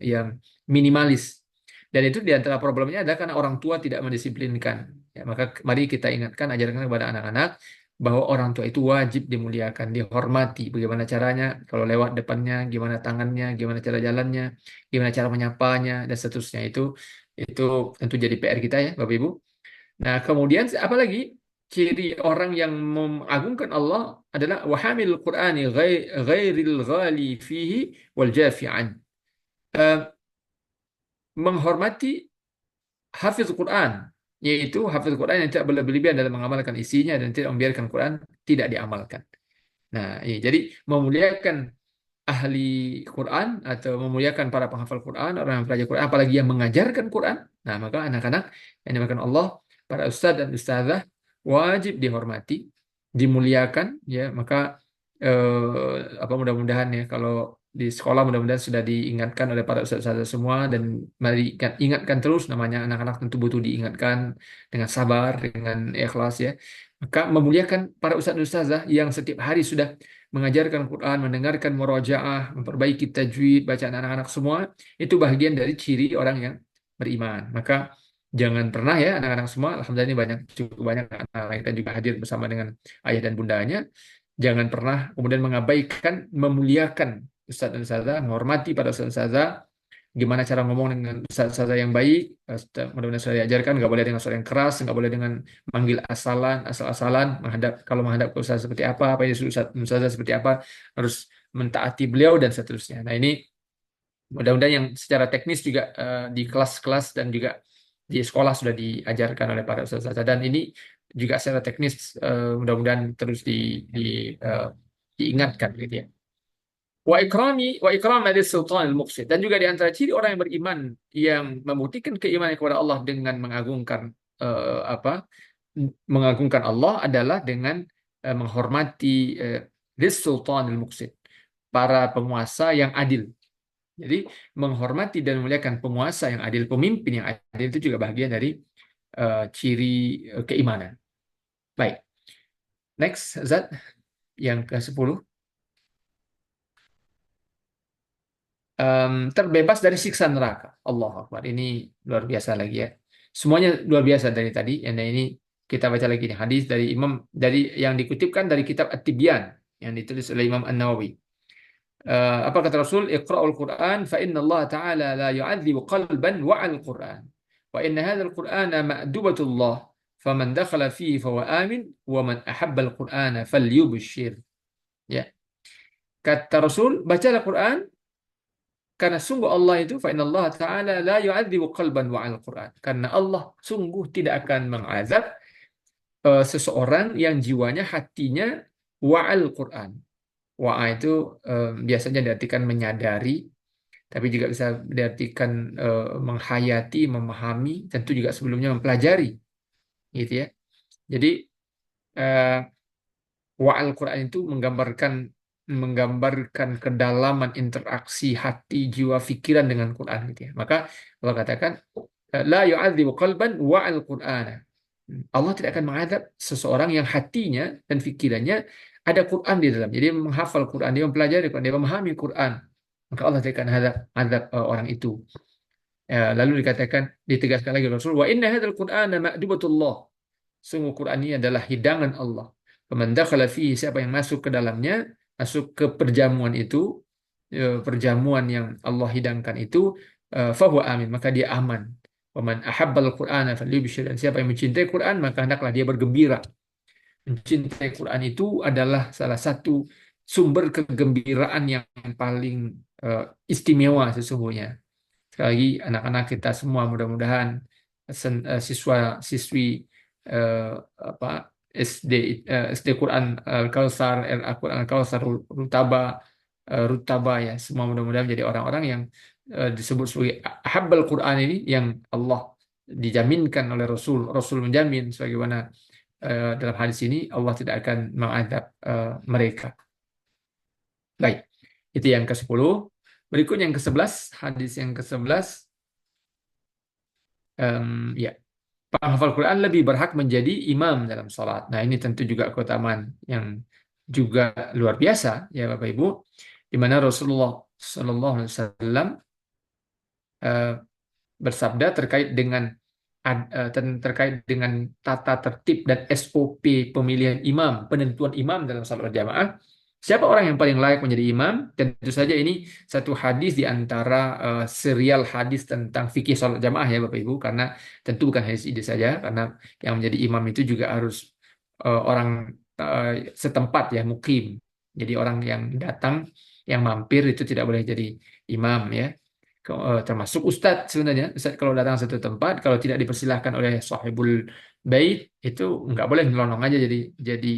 minimalis. Dan itu di antara problemnya adalah karena orang tua tidak mendisiplinkan. Ya, maka mari kita ingatkan, ajarkan kepada anak-anak bahwa orang tua itu wajib dimuliakan, dihormati. Bagaimana caranya? Kalau lewat depannya, gimana tangannya, gimana cara jalannya, gimana cara menyapanya, dan seterusnya. Itu tentu jadi PR kita ya, Bapak Ibu. Nah, kemudian apa lagi? Ciri orang yang mengagungkan Allah adalah wahamil Qur'ani ghairil ghali fihi wal jafi'an. Menghormati hafiz Quran, yaitu hafiz Quran yang tidak berlebihan dalam mengamalkan isinya dan tidak membiarkan Quran tidak diamalkan. Nah, jadi memuliakan ahli Quran atau memuliakan para penghafal Quran, orang yang belajar Quran, apalagi yang mengajarkan Quran. Nah, maka anak-anak yang dimakan Allah, para ustadz dan ustazah wajib dihormati, dimuliakan, ya. Maka mudah-mudahan ya kalau di sekolah mudah-mudahan sudah diingatkan oleh para ustadz semua dan mari ingatkan terus namanya anak-anak tentu butuh diingatkan dengan sabar, dengan ikhlas ya. Maka memuliakan para ustadz dan ustazah yang setiap hari sudah mengajarkan Quran, mendengarkan murojaah, memperbaiki tajwid, bacaan anak-anak semua, itu bagian dari ciri orang yang beriman. Maka jangan pernah ya anak-anak semua, alhamdulillah ini cukup banyak anak-anak kita juga hadir bersama dengan ayah dan bundanya. Jangan pernah kemudian mengabaikan, memuliakan ustadz dan ustazah, menghormati pada ustadz dan ustazah, gimana cara ngomong dengan ustazah yang baik, mudah-mudahan sudah diajarkan, nggak boleh dengan suara yang keras, nggak boleh dengan manggil asal-asalan, kalau menghadap ke ustazah seperti apa yang disuruh ustazah seperti apa, harus mentaati beliau dan seterusnya. Nah ini mudah-mudahan yang secara teknis juga di kelas-kelas dan juga di sekolah sudah diajarkan oleh para ustazah, dan ini juga secara teknis mudah-mudahan terus diingatkan gitu ya. Wa ikram dari sultan al-muqsid, dan juga di antara ciri orang yang beriman yang membuktikan keimanan kepada Allah dengan mengagungkan Allah adalah dengan menghormati sultan al-muqsid, para penguasa yang adil. Jadi menghormati dan memuliakan penguasa yang adil, pemimpin yang adil itu juga bagian dari ciri keimanan. Baik. Next, Zat yang ke-10. Terbebas dari siksa neraka. Allah Akbar. Ini luar biasa lagi ya. Semuanya luar biasa dari tadi. Yang ini kita baca lagi nih hadis dari Imam yang dikutipkan dari kitab At-Tibyan yang ditulis oleh Imam An-Nawawi. Apa kata Rasul? Iqra'ul Quran fa inna Allah Ta'ala la yu'adzibu qalban wa'al Quran. Wa inna hadzal Qur'ana ma'dubatullah. Faman dakhala fihi fahuwa amin wa man ahabba al-Qur'ana falyubshir. Ya. Kata Rasul, bacalah Quran karena sungguh Allah itu fa inna Allah Ta'ala la yu'adzibu qalban wa'al Quran. Karena Allah sungguh tidak akan mengazab seseorang yang jiwanya, hatinya wa'al Quran. Wa'a itu biasanya diartikan menyadari, tapi juga bisa diartikan menghayati, memahami, tentu juga sebelumnya mempelajari, gitu ya. Jadi wa'al Quran itu menggambarkan kedalaman interaksi hati, jiwa, pikiran dengan Quran, gitu ya. Maka Allah katakan la yu'adzibu qalban wa'al Qur'ana. Allah tidak akan mengadab seseorang yang hatinya dan pikirannya ada Quran di dalam. Jadi menghafal Quran, dia mempelajari Quran, dia memahami Quran. Maka Allah tidak akan adab orang itu. Lalu ditegaskan lagi Rasul, wa inna hadzal Qur'ana ma'dubatullah. Sungguh Quran ini adalah hidangan Allah. Faman dakhala fihi, siapa yang masuk ke dalamnya, masuk ke perjamuan itu, perjamuan yang Allah hidangkan itu, fahuwa amin, maka dia aman. Waman ahabbal Qur'ana falyubshir, dan siapa yang mencintai Quran maka hendaklah dia bergembira. Mencintai Quran itu adalah salah satu sumber kegembiraan yang paling istimewa sesungguhnya. Sekali lagi anak-anak kita semua mudah-mudahan siswa-siswi apa SD Quran Al-Kautsar, Al-Quran Al-Kautsar, Rutaba, Rutaba ya, semua mudah-mudahan menjadi orang-orang yang disebut sebagai Ahabbal Quran ini, yang Allah dijaminkan oleh Rasul, Rasul menjamin sebagaimana dalam hadis ini Allah tidak akan mengadab mereka. Baik, itu yang ke-10. Berikut yang ke-11, hadis yang ke-11. Ya, penghafal Quran lebih berhak menjadi imam dalam salat. Nah, ini tentu juga keutamaan yang juga luar biasa ya Bapak Ibu, di mana Rasulullah Shallallahu Alaihi Wasallam bersabda terkait dengan tata tertib dan SOP pemilihan imam, penentuan imam dalam salat berjamaah. Siapa orang yang paling layak menjadi imam? Tentu saja ini satu hadis di antara serial hadis tentang fikih salat jamaah ya Bapak Ibu, karena tentu bukan hadis ini saja, karena yang menjadi imam itu juga harus orang setempat ya, mukim. Jadi orang yang datang, yang mampir itu tidak boleh jadi imam ya. Termasuk ustadz sebenarnya. Ustadz kalau datang satu tempat, kalau tidak dipersilahkan oleh sahibul bait, itu nggak boleh nyelonong aja jadi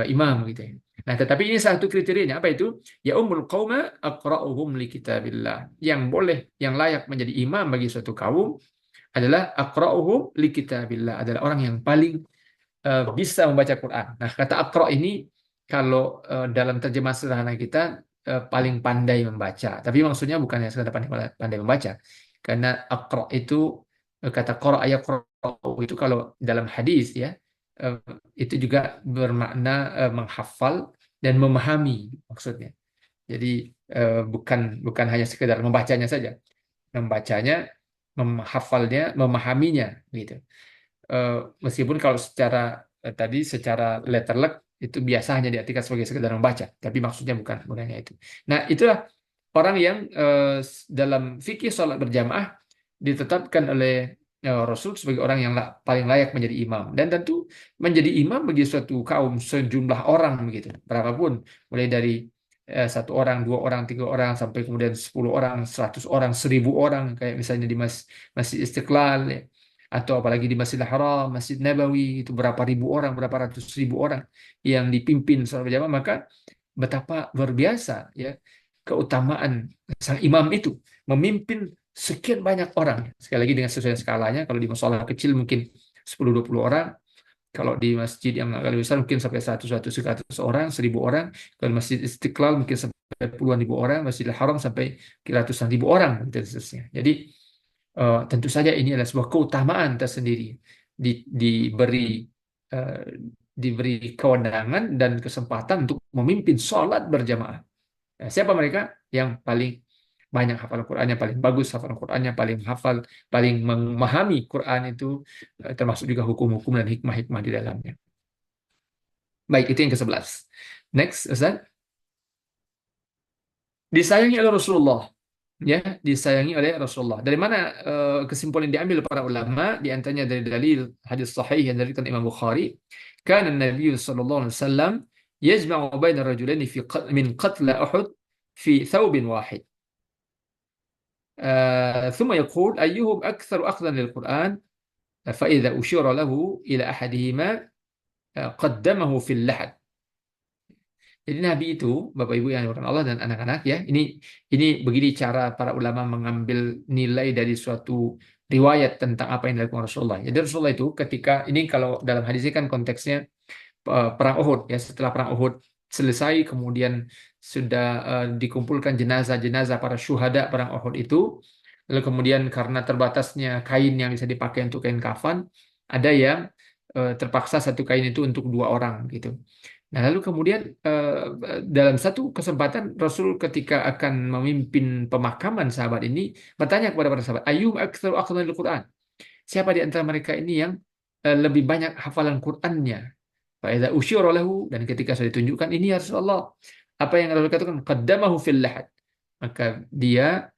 imam gitu ya. Nah, tetapi ini satu kriterianya, apa itu? Ya ummul qauma aqra'uhum li kitabillah. Yang boleh, yang layak menjadi imam bagi suatu kaum adalah aqra'uhum li kitabillah, adalah orang yang paling bisa membaca Quran. Nah, kata aqra' ini kalau dalam terjemah sederhana kita paling pandai membaca. Tapi maksudnya bukan hanya sekedar pandai membaca. Karena aqra' itu kata qara'a yaqra'u itu kalau dalam hadis ya, itu juga bermakna menghafal dan memahami maksudnya. Jadi bukan hanya sekedar membacanya saja. Membacanya, menghafalnya, memahaminya gitu. Meskipun kalau secara letterlek itu biasa hanya diartikan sebagai sekedar membaca, tapi maksudnya bukan hanya itu. Nah, itulah orang yang dalam fikih sholat berjamaah ditetapkan oleh Rasul sebagai orang yang paling layak menjadi imam, dan tentu menjadi imam bagi suatu kaum sejumlah orang begitu, berapapun, mulai dari satu orang, dua orang, tiga orang, sampai kemudian 10 orang, 100 orang, 1000 orang, kayak misalnya di Masjid Istiqlal ya, atau apalagi di Masjidil Haram, Masjid Nabawi, itu berapa ribu orang, berapa ratus ribu orang yang dipimpin sholat berjamaah, maka betapa luar biasa ya keutamaan sang imam itu memimpin sekian banyak orang. Sekali lagi dengan sesuai skalanya, kalau di musola kecil mungkin 10-20 orang, kalau di masjid yang agak lebih besar mungkin sampai 100 orang, 1000 orang, kalau Masjid Istiqlal mungkin sampai puluhan ribu orang, Masjidil Haram sampai ratusan ribu orang, dan seterusnya. Jadi tentu saja ini adalah sebuah keutamaan tersendiri, diberi kewenangan dan kesempatan untuk memimpin sholat berjamaah. Nah, siapa mereka? Yang paling banyak hafal Qurannya, paling bagus hafal Qurannya, paling hafal, paling memahami Quran itu, termasuk juga hukum-hukum dan hikmah-hikmah di dalamnya. Baik, itu yang ke-11. Next, Ustaz. Disayangi oleh Rasulullah. Ya, disayangi oleh Rasulullah. Dari mana kesimpulan yang diambil para ulama? Di antaranya dari dalil hadis sahih yang diriwayatkan Imam Bukhari, kana Nabi sallallahu alaihi wasallam yajma'u baina rajulaini min qatl Uhud fi thawbin wahid. ثم يقول أيهم أكثر أخذا للقرآن فإذا أشير له إلى أحدهما قدمه في اللحد. Jadi Nabi itu, Bapak Ibu yang dimuliakan Allah dan anak-anak ya, ini begini cara para ulama mengambil nilai dari suatu riwayat tentang apa yang dilakukan Rasulullah. Jadi Rasulullah itu ketika ini, kalau dalam hadis ini kan konteksnya perang Uhud ya, setelah perang Uhud selesai kemudian sudah dikumpulkan jenazah-jenazah para syuhada perang Uhud itu, lalu kemudian karena terbatasnya kain yang bisa dipakai untuk kain kafan, ada yang terpaksa satu kain itu untuk 2 orang gitu. Nah, lalu kemudian dalam satu kesempatan Rasul ketika akan memimpin pemakaman sahabat ini bertanya kepada para sahabat, ayyuhum aktsaru akhdan Quran? Siapa di antara mereka ini yang lebih banyak hafalan Qur'annya? Fa idza usyira lahu, dan ketika sudah ditunjukkan ini ya Rasulullah, apa yang Rasul katakan, qaddamahu fil lahad. Maka dia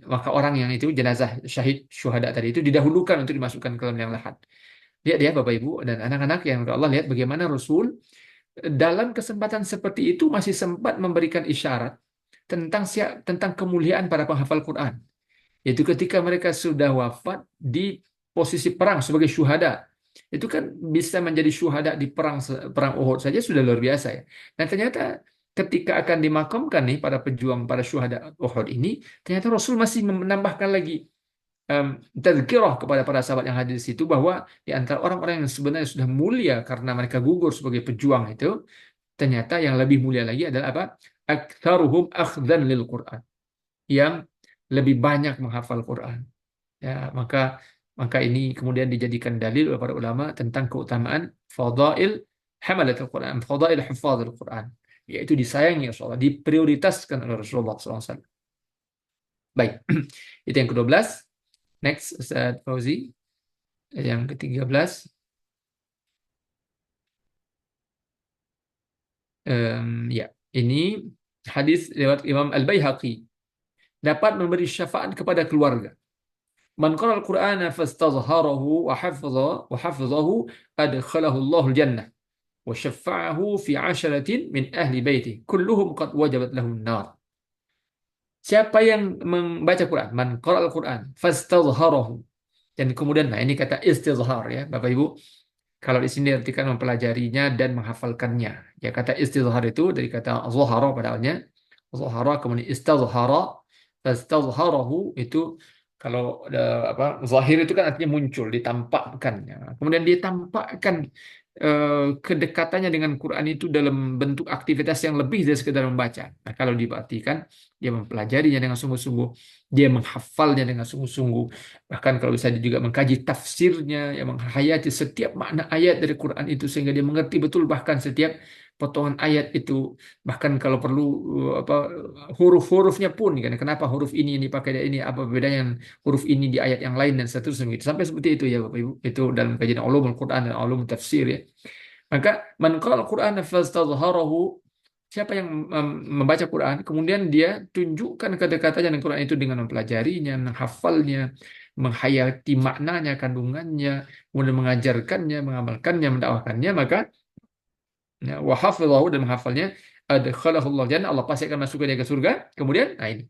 maka orang yang itu jenazah syahid syuhada tadi itu didahulukan untuk dimasukkan ke dalam yang lahad. Lihat ya Bapak Ibu dan anak-anak yang Allah, lihat bagaimana Rasul dalam kesempatan seperti itu masih sempat memberikan isyarat tentang kemuliaan para penghafal Quran. yaitu ketika mereka sudah wafat di posisi perang sebagai syuhada. Itu kan bisa menjadi syuhada di perang Uhud saja sudah luar biasa ya. Nah ternyata ketika akan dimakamkan nih para pejuang, para syuhada Uhud ini, ternyata Rasul masih menambahkan lagi tazkirah kepada para sahabat yang hadir di situ bahwa di antara orang-orang yang sebenarnya sudah mulia karena mereka gugur sebagai pejuang itu, ternyata yang lebih mulia lagi adalah apa? Aktsaruhum akhdhan lil Quran, yang lebih banyak menghafal Quran. Ya, maka ini kemudian dijadikan dalil oleh para ulama tentang keutamaan fadail hamalatul Quran, fadail hufadzul Quran, yaitu disayangi Rasulullah, diprioritaskan oleh Rasulullah SAW. Baik, itu yang ke-12. Next, Ustaz Fauzi. Yang ke-13. Ya, ini hadis lewat Imam Al-Baihaqi. Dapat memberi syafaat kepada keluarga. Man qara al-Qur'ana fastazharahu wa hafizahu adkhalahu Allahul jannah wa syafa'ahu fi 'asharatin min ahli baiti kulluhum qad wajabat lahum nar. Siapa yang membaca Quran, man qara al-Quran fastazharahu, dan kemudian nah ini kata istizhar ya Bapak Ibu. Kalau di sini artikan mempelajarinya dan menghafalkannya. Ya kata istizhar itu dari kata zahara pada awalnya. Zahara kemudian istazhara, fastazharahu itu kalau zahir itu kan artinya muncul, ditampakkan. Ya. Kemudian dia tampakkan kedekatannya dengan Quran itu dalam bentuk aktivitas yang lebih dari sekedar membaca. Nah, kalau diperhatikan, dia mempelajarinya dengan sungguh-sungguh, dia menghafalnya dengan sungguh-sungguh, bahkan kalau bisa juga mengkaji tafsirnya, yang menghayati setiap makna ayat dari Quran itu sehingga dia mengerti betul bahkan setiap potongan ayat itu, bahkan kalau perlu huruf-hurufnya pun kan, kenapa huruf ini dipakai ini, apa bedanya huruf ini di ayat yang lain dan seterusnya gitu. Sampai seperti itu ya Bapak Ibu. Itu dalam kajian ulumul Quran dan ulum tafsir ya. Maka man qala al-Qur'ana fastadhharahu, siapa yang membaca Quran kemudian dia tunjukkan kedekatannya dengan Quran itu dengan mempelajarinya, menghafalnya, menghayati maknanya, kandungannya, kemudian mengajarkannya, mengamalkannya, mendakwakannya, maka ya, wa hafizahu, dan menghafalnya, adkhalahu Allah jannah, Allah pasti akan masukkan dia ke surga. Kemudian nah ini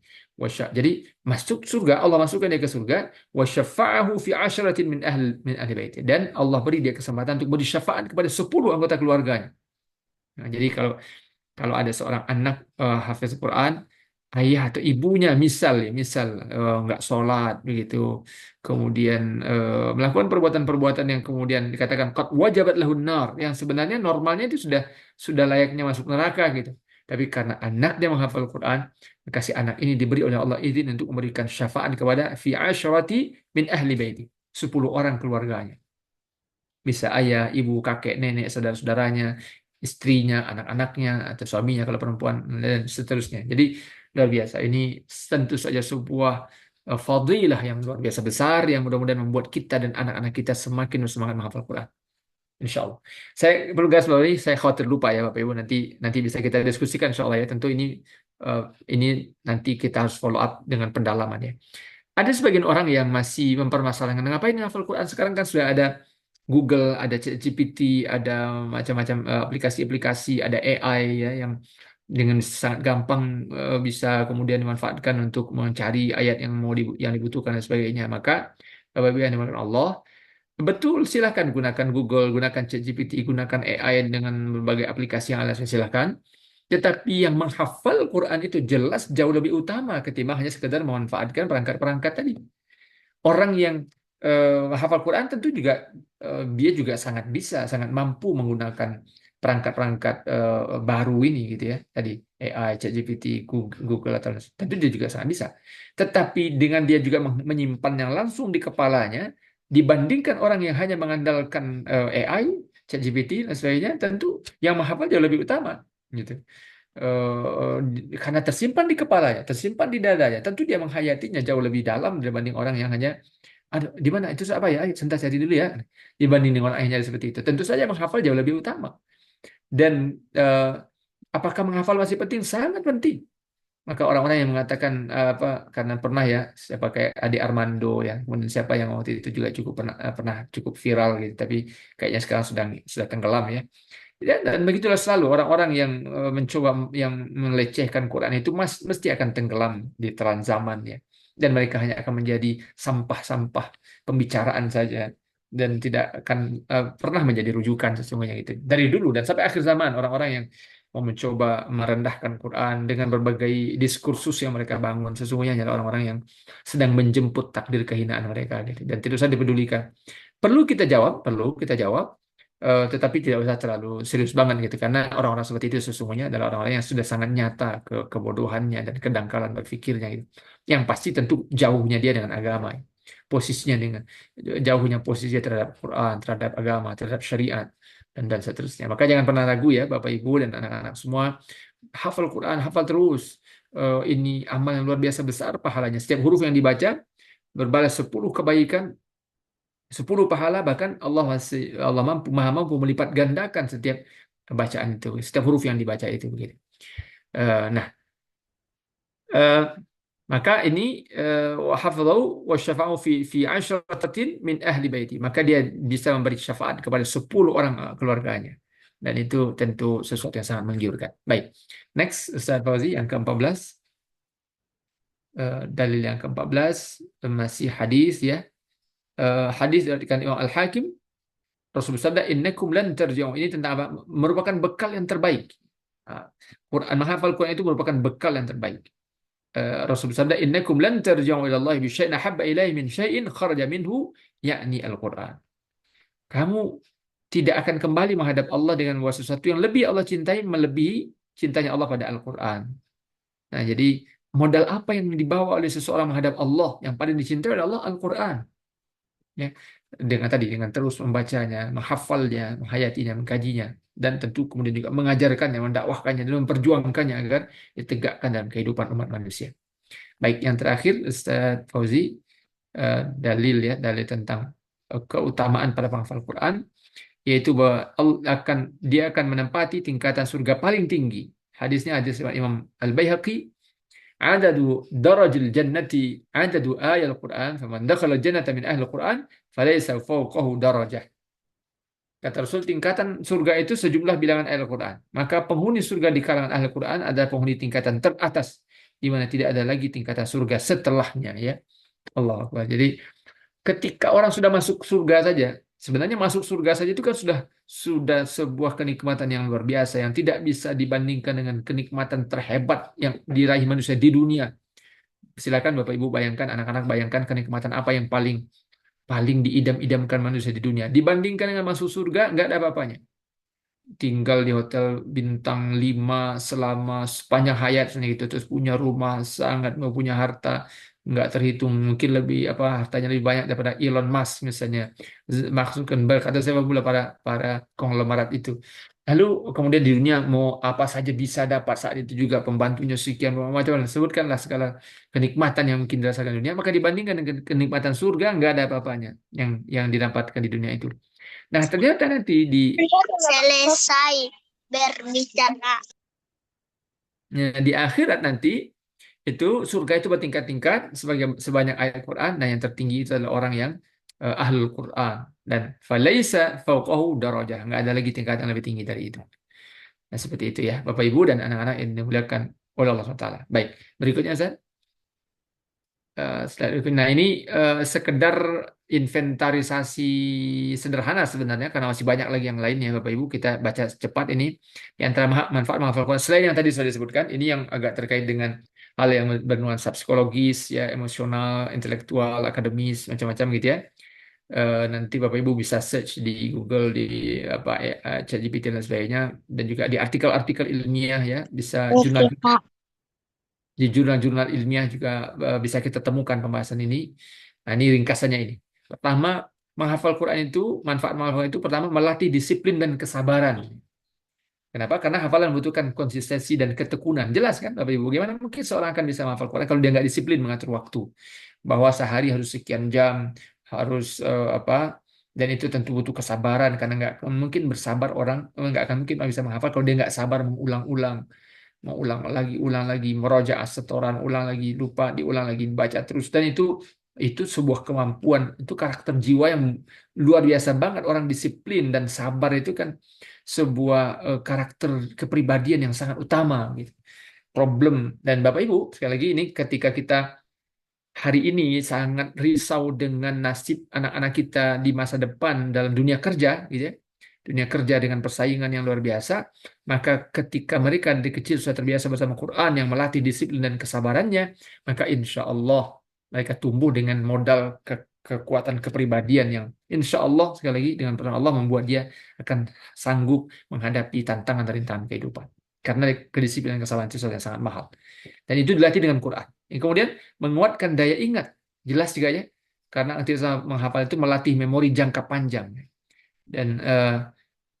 jadi masuk surga, Allah masukkan dia ke surga, wa syafa'ahu fi 'asharatin min ahli baiti, dan Allah beri dia kesempatan untuk beri syafaat kepada 10 anggota keluarganya. Nah, jadi kalau kalau ada seorang anak hafiz Quran, ayah atau ibunya misal nggak sholat begitu, kemudian melakukan perbuatan-perbuatan yang kemudian dikatakan qad wajabat lahun nar, yang sebenarnya normalnya itu sudah layaknya masuk neraka gitu. Tapi karena anaknya menghafal Quran, maka si anak ini diberi oleh Allah izin untuk memberikan syafaat kepada fi asyarati min ahli baiti, 10 orang keluarganya. Bisa ayah, ibu, kakek, nenek, saudara-saudaranya, istrinya, anak-anaknya, atau suaminya kalau perempuan, dan seterusnya. Jadi luar biasa. Ini tentu saja sebuah fadilah yang luar biasa besar yang mudah-mudahan membuat kita dan anak-anak kita semakin bersemangat menghafal Quran. Insya Allah. Saya perlu garis bawahi, saya khawatir lupa ya Bapak Ibu, nanti bisa kita diskusikan insya Allah ya. Tentu ini nanti kita harus follow up dengan pendalaman ya. Ada sebagian orang yang masih mempermasalahkan ngapain menghafal Quran, sekarang kan sudah ada Google, ada ChatGPT, ada macam-macam aplikasi-aplikasi, ada AI ya yang dengan sangat gampang bisa kemudian dimanfaatkan untuk mencari ayat yang yang dibutuhkan dan sebagainya. Maka Bapak Ibu yang dimuliakan Allah, betul silahkan gunakan Google, gunakan ChatGPT, gunakan AI dengan berbagai aplikasi yang ada, silahkan. Tetapi yang menghafal Quran itu jelas jauh lebih utama ketimbang hanya sekedar memanfaatkan perangkat-perangkat tadi. Orang yang hafal Quran tentu juga dia juga sangat mampu menggunakan perangkat-perangkat baru ini gitu ya. Tadi AI, ChatGPT, Google atau tentu dia juga sangat bisa. Tetapi dengan dia juga menyimpan yang langsung di kepalanya, dibandingkan orang yang hanya mengandalkan AI, ChatGPT dan sebagainya, tentu yang menghafal jauh lebih utama gitu. Karena tersimpan di kepalanya, tersimpan di dadanya, tentu dia menghayatinya jauh lebih dalam dibanding orang yang hanya ada di mana itu apa ya? Ayo, sebentar cari dulu ya. Dibanding dengan orang yang nyari seperti itu, tentu saja menghafal jauh lebih utama. Dan apakah menghafal masih penting? Sangat penting. Maka orang-orang yang mengatakan karena pernah ya siapa kayak Ade Armando ya, kemudian siapa yang waktu itu juga cukup pernah cukup viral gitu, tapi kayaknya sekarang sudah tenggelam ya. Dan begitulah selalu orang-orang yang mencoba yang melecehkan Quran itu mesti akan tenggelam di telan zaman ya. dan mereka hanya akan menjadi sampah-sampah pembicaraan saja dan tidak akan pernah menjadi rujukan sesungguhnya gitu. Dari dulu dan sampai akhir zaman orang-orang yang mau mencoba merendahkan Quran dengan berbagai diskursus yang mereka bangun sesungguhnya adalah orang-orang yang sedang menjemput takdir kehinaan mereka gitu dan tidak usah dipedulikan. Perlu kita jawab, tetapi tidak usah terlalu serius banget gitu karena orang-orang seperti itu sesungguhnya adalah orang-orang yang sudah sangat nyata kebodohannya dan kedangkalan berpikirnya gitu. Yang pasti tentu jauhnya dia dengan agama, posisinya dengan jauhnya posisinya terhadap Quran, terhadap agama, terhadap syariat dan seterusnya. Maka jangan pernah ragu ya Bapak Ibu dan anak-anak semua, hafal Quran, hafal terus. Ini amal yang luar biasa besar pahalanya. Setiap huruf yang dibaca berbalas 10 kebaikan, 10 pahala, bahkan Allah maha mampu melipat gandakan setiap bacaan itu, setiap huruf yang dibaca itu begitu. Nah, eh, maka ini hafadhu wa syafa'u fi 'asyratatin min ahli baiti. Maka dia bisa memberi syafaat kepada 10 orang keluarganya. Dan itu tentu sesuatu yang sangat menggiurkan. Baik. Next, Ustaz Fauzi yang ke-14. Dalil yang ke-14 masih hadis ya. Hadis dari Imam Al-Hakim, Rasulullah sabda, innakum lan tarji'u. Ini tentang apa? Merupakan bekal yang terbaik. Quran, menghafal Quran itu merupakan bekal yang terbaik. Rasulullah sabda, innakum lan tarji'u ila Allah bi syai'in ahabba ilaihi min syai'in kharaja minhu, yakni Al-Quran. Kamu tidak akan kembali menghadap Allah dengan sesuatu yang lebih Allah cintai melebihi cintanya Allah pada Al-Quran. Nah, jadi modal apa yang dibawa oleh seseorang menghadap Allah yang paling dicintai oleh Allah? Al-Quran. Ya, dengan terus membacanya, menghafalnya, menghayatinya, mengkajinya, dan tentu kemudian juga mengajarkannya, mendakwahkannya, dan memperjuangkannya agar ditegakkan dalam kehidupan umat manusia. Baik, yang terakhir Ustaz Fauzi, dalil tentang keutamaan para penghafal Quran, yaitu bahwa dia akan menempati tingkatan surga paling tinggi. Hadisnya hadis Imam Al-Baihaqi, adadu darajil jannati adadu ayal Quran, faman dakhala jannata min ahli Quran falaysa fawqahu darajah. Kata Rasul, tingkatan surga itu sejumlah bilangan ayat Al-Quran. Maka penghuni surga di kalangan ahli Quran adalah penghuni tingkatan teratas, di mana tidak ada lagi tingkatan surga setelahnya, ya. Allah Akbar. Jadi ketika orang sudah masuk surga saja, sebenarnya masuk surga saja itu kan sudah sebuah kenikmatan yang luar biasa yang tidak bisa dibandingkan dengan kenikmatan terhebat yang diraih manusia di dunia. Silakan Bapak Ibu bayangkan, anak-anak bayangkan kenikmatan apa yang paling diidam-idamkan manusia di dunia. Dibandingkan dengan masuk surga, nggak ada apa-apanya. Tinggal di hotel bintang 5 selama sepanjang hayatnya gitu, terus punya rumah, sangat mau punya harta, nggak terhitung, mungkin lebih hartanya lebih banyak daripada Elon Musk misalnya, Mark Zuckerberg atau siapa pula para konglomerat itu. Lalu kemudian di dunia mau apa saja bisa dapat saat itu juga, pembantunya sekian macam, sebutkanlah segala kenikmatan yang mungkin dirasakan di dunia, maka dibandingkan dengan kenikmatan surga nggak ada apa-apanya yang didapatkan di dunia itu. Nah, ternyata nanti Selesai berbicara. di akhirat nanti itu surga itu bertingkat-tingkat sebanyak ayat Quran. Nah, yang tertinggi itu adalah orang yang ahlul Quran, dan falaisa fauqahu darajah, nggak ada lagi tingkatan yang lebih tinggi dari itu. Nah, seperti itu ya Bapak Ibu dan anak-anak yang dimuliakan oleh Allah SWT. Baik, berikutnya Ustaz. Nah, ini sekedar inventarisasi sederhana sebenarnya, karena masih banyak lagi yang lain ya Bapak Ibu. Kita baca cepat ini. Di antara manfaat menghafal Quran, selain yang tadi sudah disebutkan, ini yang agak terkait dengan hal yang bernuansa psikologis, ya, emosional, intelektual, akademis, macam-macam gitu ya. Nanti Bapak Ibu bisa search di Google, di ChatGPT dan sebagainya, dan juga di artikel-artikel ilmiah ya, bisa jurnal. Di jurnal-jurnal ilmiah juga bisa kita temukan pembahasan ini. Nah, ini ringkasannya ini. Pertama, menghafal Quran itu, manfaat menghafal itu pertama melatih disiplin dan kesabaran. Kenapa? Karena hafalan membutuhkan konsistensi dan ketekunan. Jelas kan, Bapak Ibu? Bagaimana mungkin seorang akan bisa menghafal Quran kalau dia nggak disiplin mengatur waktu? Bahwa sehari harus sekian jam, harus dan itu tentu butuh kesabaran, karena nggak mungkin bersabar orang, nggak akan mungkin bisa menghafal kalau dia nggak sabar mengulang-ulang. Mau ulang lagi, merojaah setoran, ulang lagi, lupa, diulang lagi, baca terus. Dan itu sebuah kemampuan, itu karakter jiwa yang luar biasa banget. Orang disiplin dan sabar itu kan sebuah karakter kepribadian yang sangat utama gitu. Problem, dan Bapak Ibu sekali lagi ini ketika kita hari ini sangat risau dengan nasib anak-anak kita di masa depan dalam dunia kerja, gitu ya. Dunia kerja dengan persaingan yang luar biasa, maka ketika mereka dari kecil sudah terbiasa bersama Quran yang melatih disiplin dan kesabarannya, maka insya Allah mereka tumbuh dengan modal kekuatan kepribadian yang insya Allah sekali lagi dengan pertolongan Allah membuat dia akan sanggup menghadapi tantangan dan rintangan kehidupan. Karena kedisiplinan dan kesabaran itu sesuatu yang sangat mahal. Dan itu dilatih dengan Quran. Yang kemudian menguatkan daya ingat. Jelas juga ya. Karena nanti menghafal itu melatih memori jangka panjang. Dan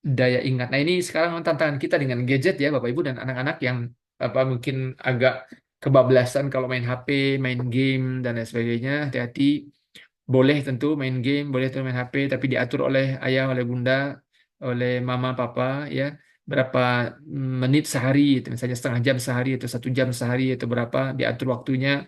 daya ingat. Nah ini sekarang tantangan kita dengan gadget ya Bapak Ibu dan anak-anak yang apa mungkin agak kebablasan kalau main HP, main game dan lain sebagainya. Hati-hati. Boleh tentu main game, boleh tentu main HP, tapi diatur oleh ayah, oleh bunda, oleh mama, papa, ya berapa menit sehari, itu misalnya setengah jam sehari atau 1 jam sehari atau berapa diatur waktunya.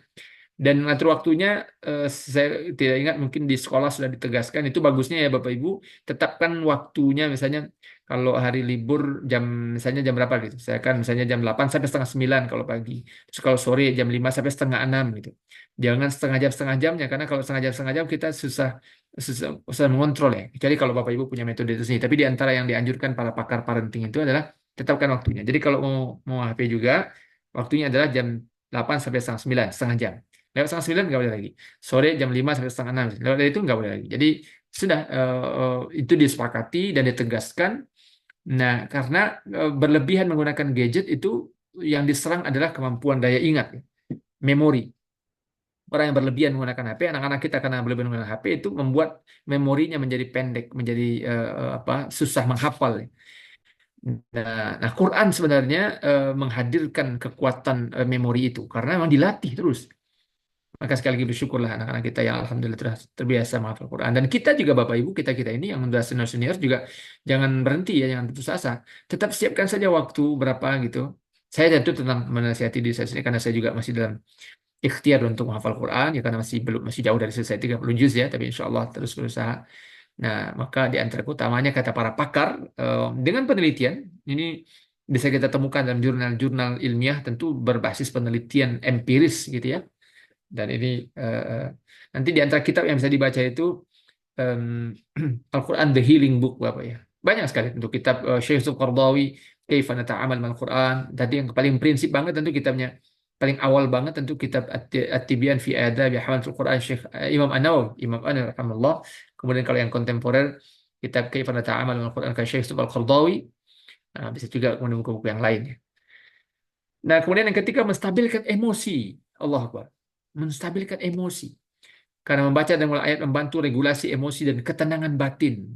Dan mengatur waktunya, saya tidak ingat mungkin di sekolah sudah ditegaskan itu bagusnya ya Bapak Ibu tetapkan waktunya misalnya kalau hari libur jam misalnya jam berapa gitu. Saya kan misalnya jam 8 sampai setengah 9 kalau pagi. Terus kalau sore jam 5 sampai setengah 6 gitu. Jangan setengah jamnya karena kalau setengah jam kita susah mengontrol ya. Kecuali kalau Bapak Ibu punya metode itu sendiri. Tapi di antara yang dianjurkan para pakar parenting itu adalah tetapkan waktunya. Jadi kalau mau HP juga waktunya adalah jam 8 sampai setengah 9, setengah jam. Lewat setengah 9 nggak boleh lagi. Sore jam 5 sampai setengah 6. Lewat dari itu nggak boleh lagi. Jadi sudah itu disepakati dan ditegaskan. Nah, karena berlebihan menggunakan gadget itu yang diserang adalah kemampuan daya ingat, ya. Memori. Orang yang berlebihan menggunakan HP, anak-anak kita karena berlebihan menggunakan HP itu membuat memorinya menjadi pendek, menjadi apa susah menghafal, ya. Nah, Quran sebenarnya menghadirkan kekuatan memori itu karena memang dilatih terus. Maka sekali lagi bersyukurlah anak-anak kita yang alhamdulillah telah terbiasa menghafal Quran. Dan kita juga Bapak Ibu, kita ini yang sudah senior-senior juga jangan berhenti ya, jangan putus asa. Tetap siapkan saja waktu berapa gitu. Saya tentu tentang menasihati diri saya sendiri karena saya juga masih dalam ikhtiar untuk menghafal Quran ya karena masih jauh dari selesai 30 juz ya, tapi insya Allah terus berusaha. Nah, maka di antara utamanya kata para pakar dengan penelitian ini bisa kita temukan dalam jurnal-jurnal ilmiah tentu berbasis penelitian empiris gitu ya. Dan ini nanti di antara kitab yang bisa dibaca itu Al-Quran The Healing Book Bapak ya. Banyak sekali untuk kitab Syekh Yusuf Qaradawi Kaifa Nata'amal Mal Quran. Tadi yang paling prinsip banget tentu kitabnya paling awal banget tentu kitab At-Tibyan fi Adabi Hamalatul Quran Syekh Imam An-Nawawi, Imam An-Nawawi rahimahullah. Kemudian kalau yang kontemporer kitab Kaifa Nata'amal Mal Quran karya Syekh Yusuf Al-Qaradawi. Nah, bisa juga kemudian buku-buku yang lainnya. Nah, kemudian yang ketiga menstabilkan emosi. Allah Akbar. Menstabilkan emosi. Karena membaca dan mulai ayat membantu regulasi emosi dan ketenangan batin.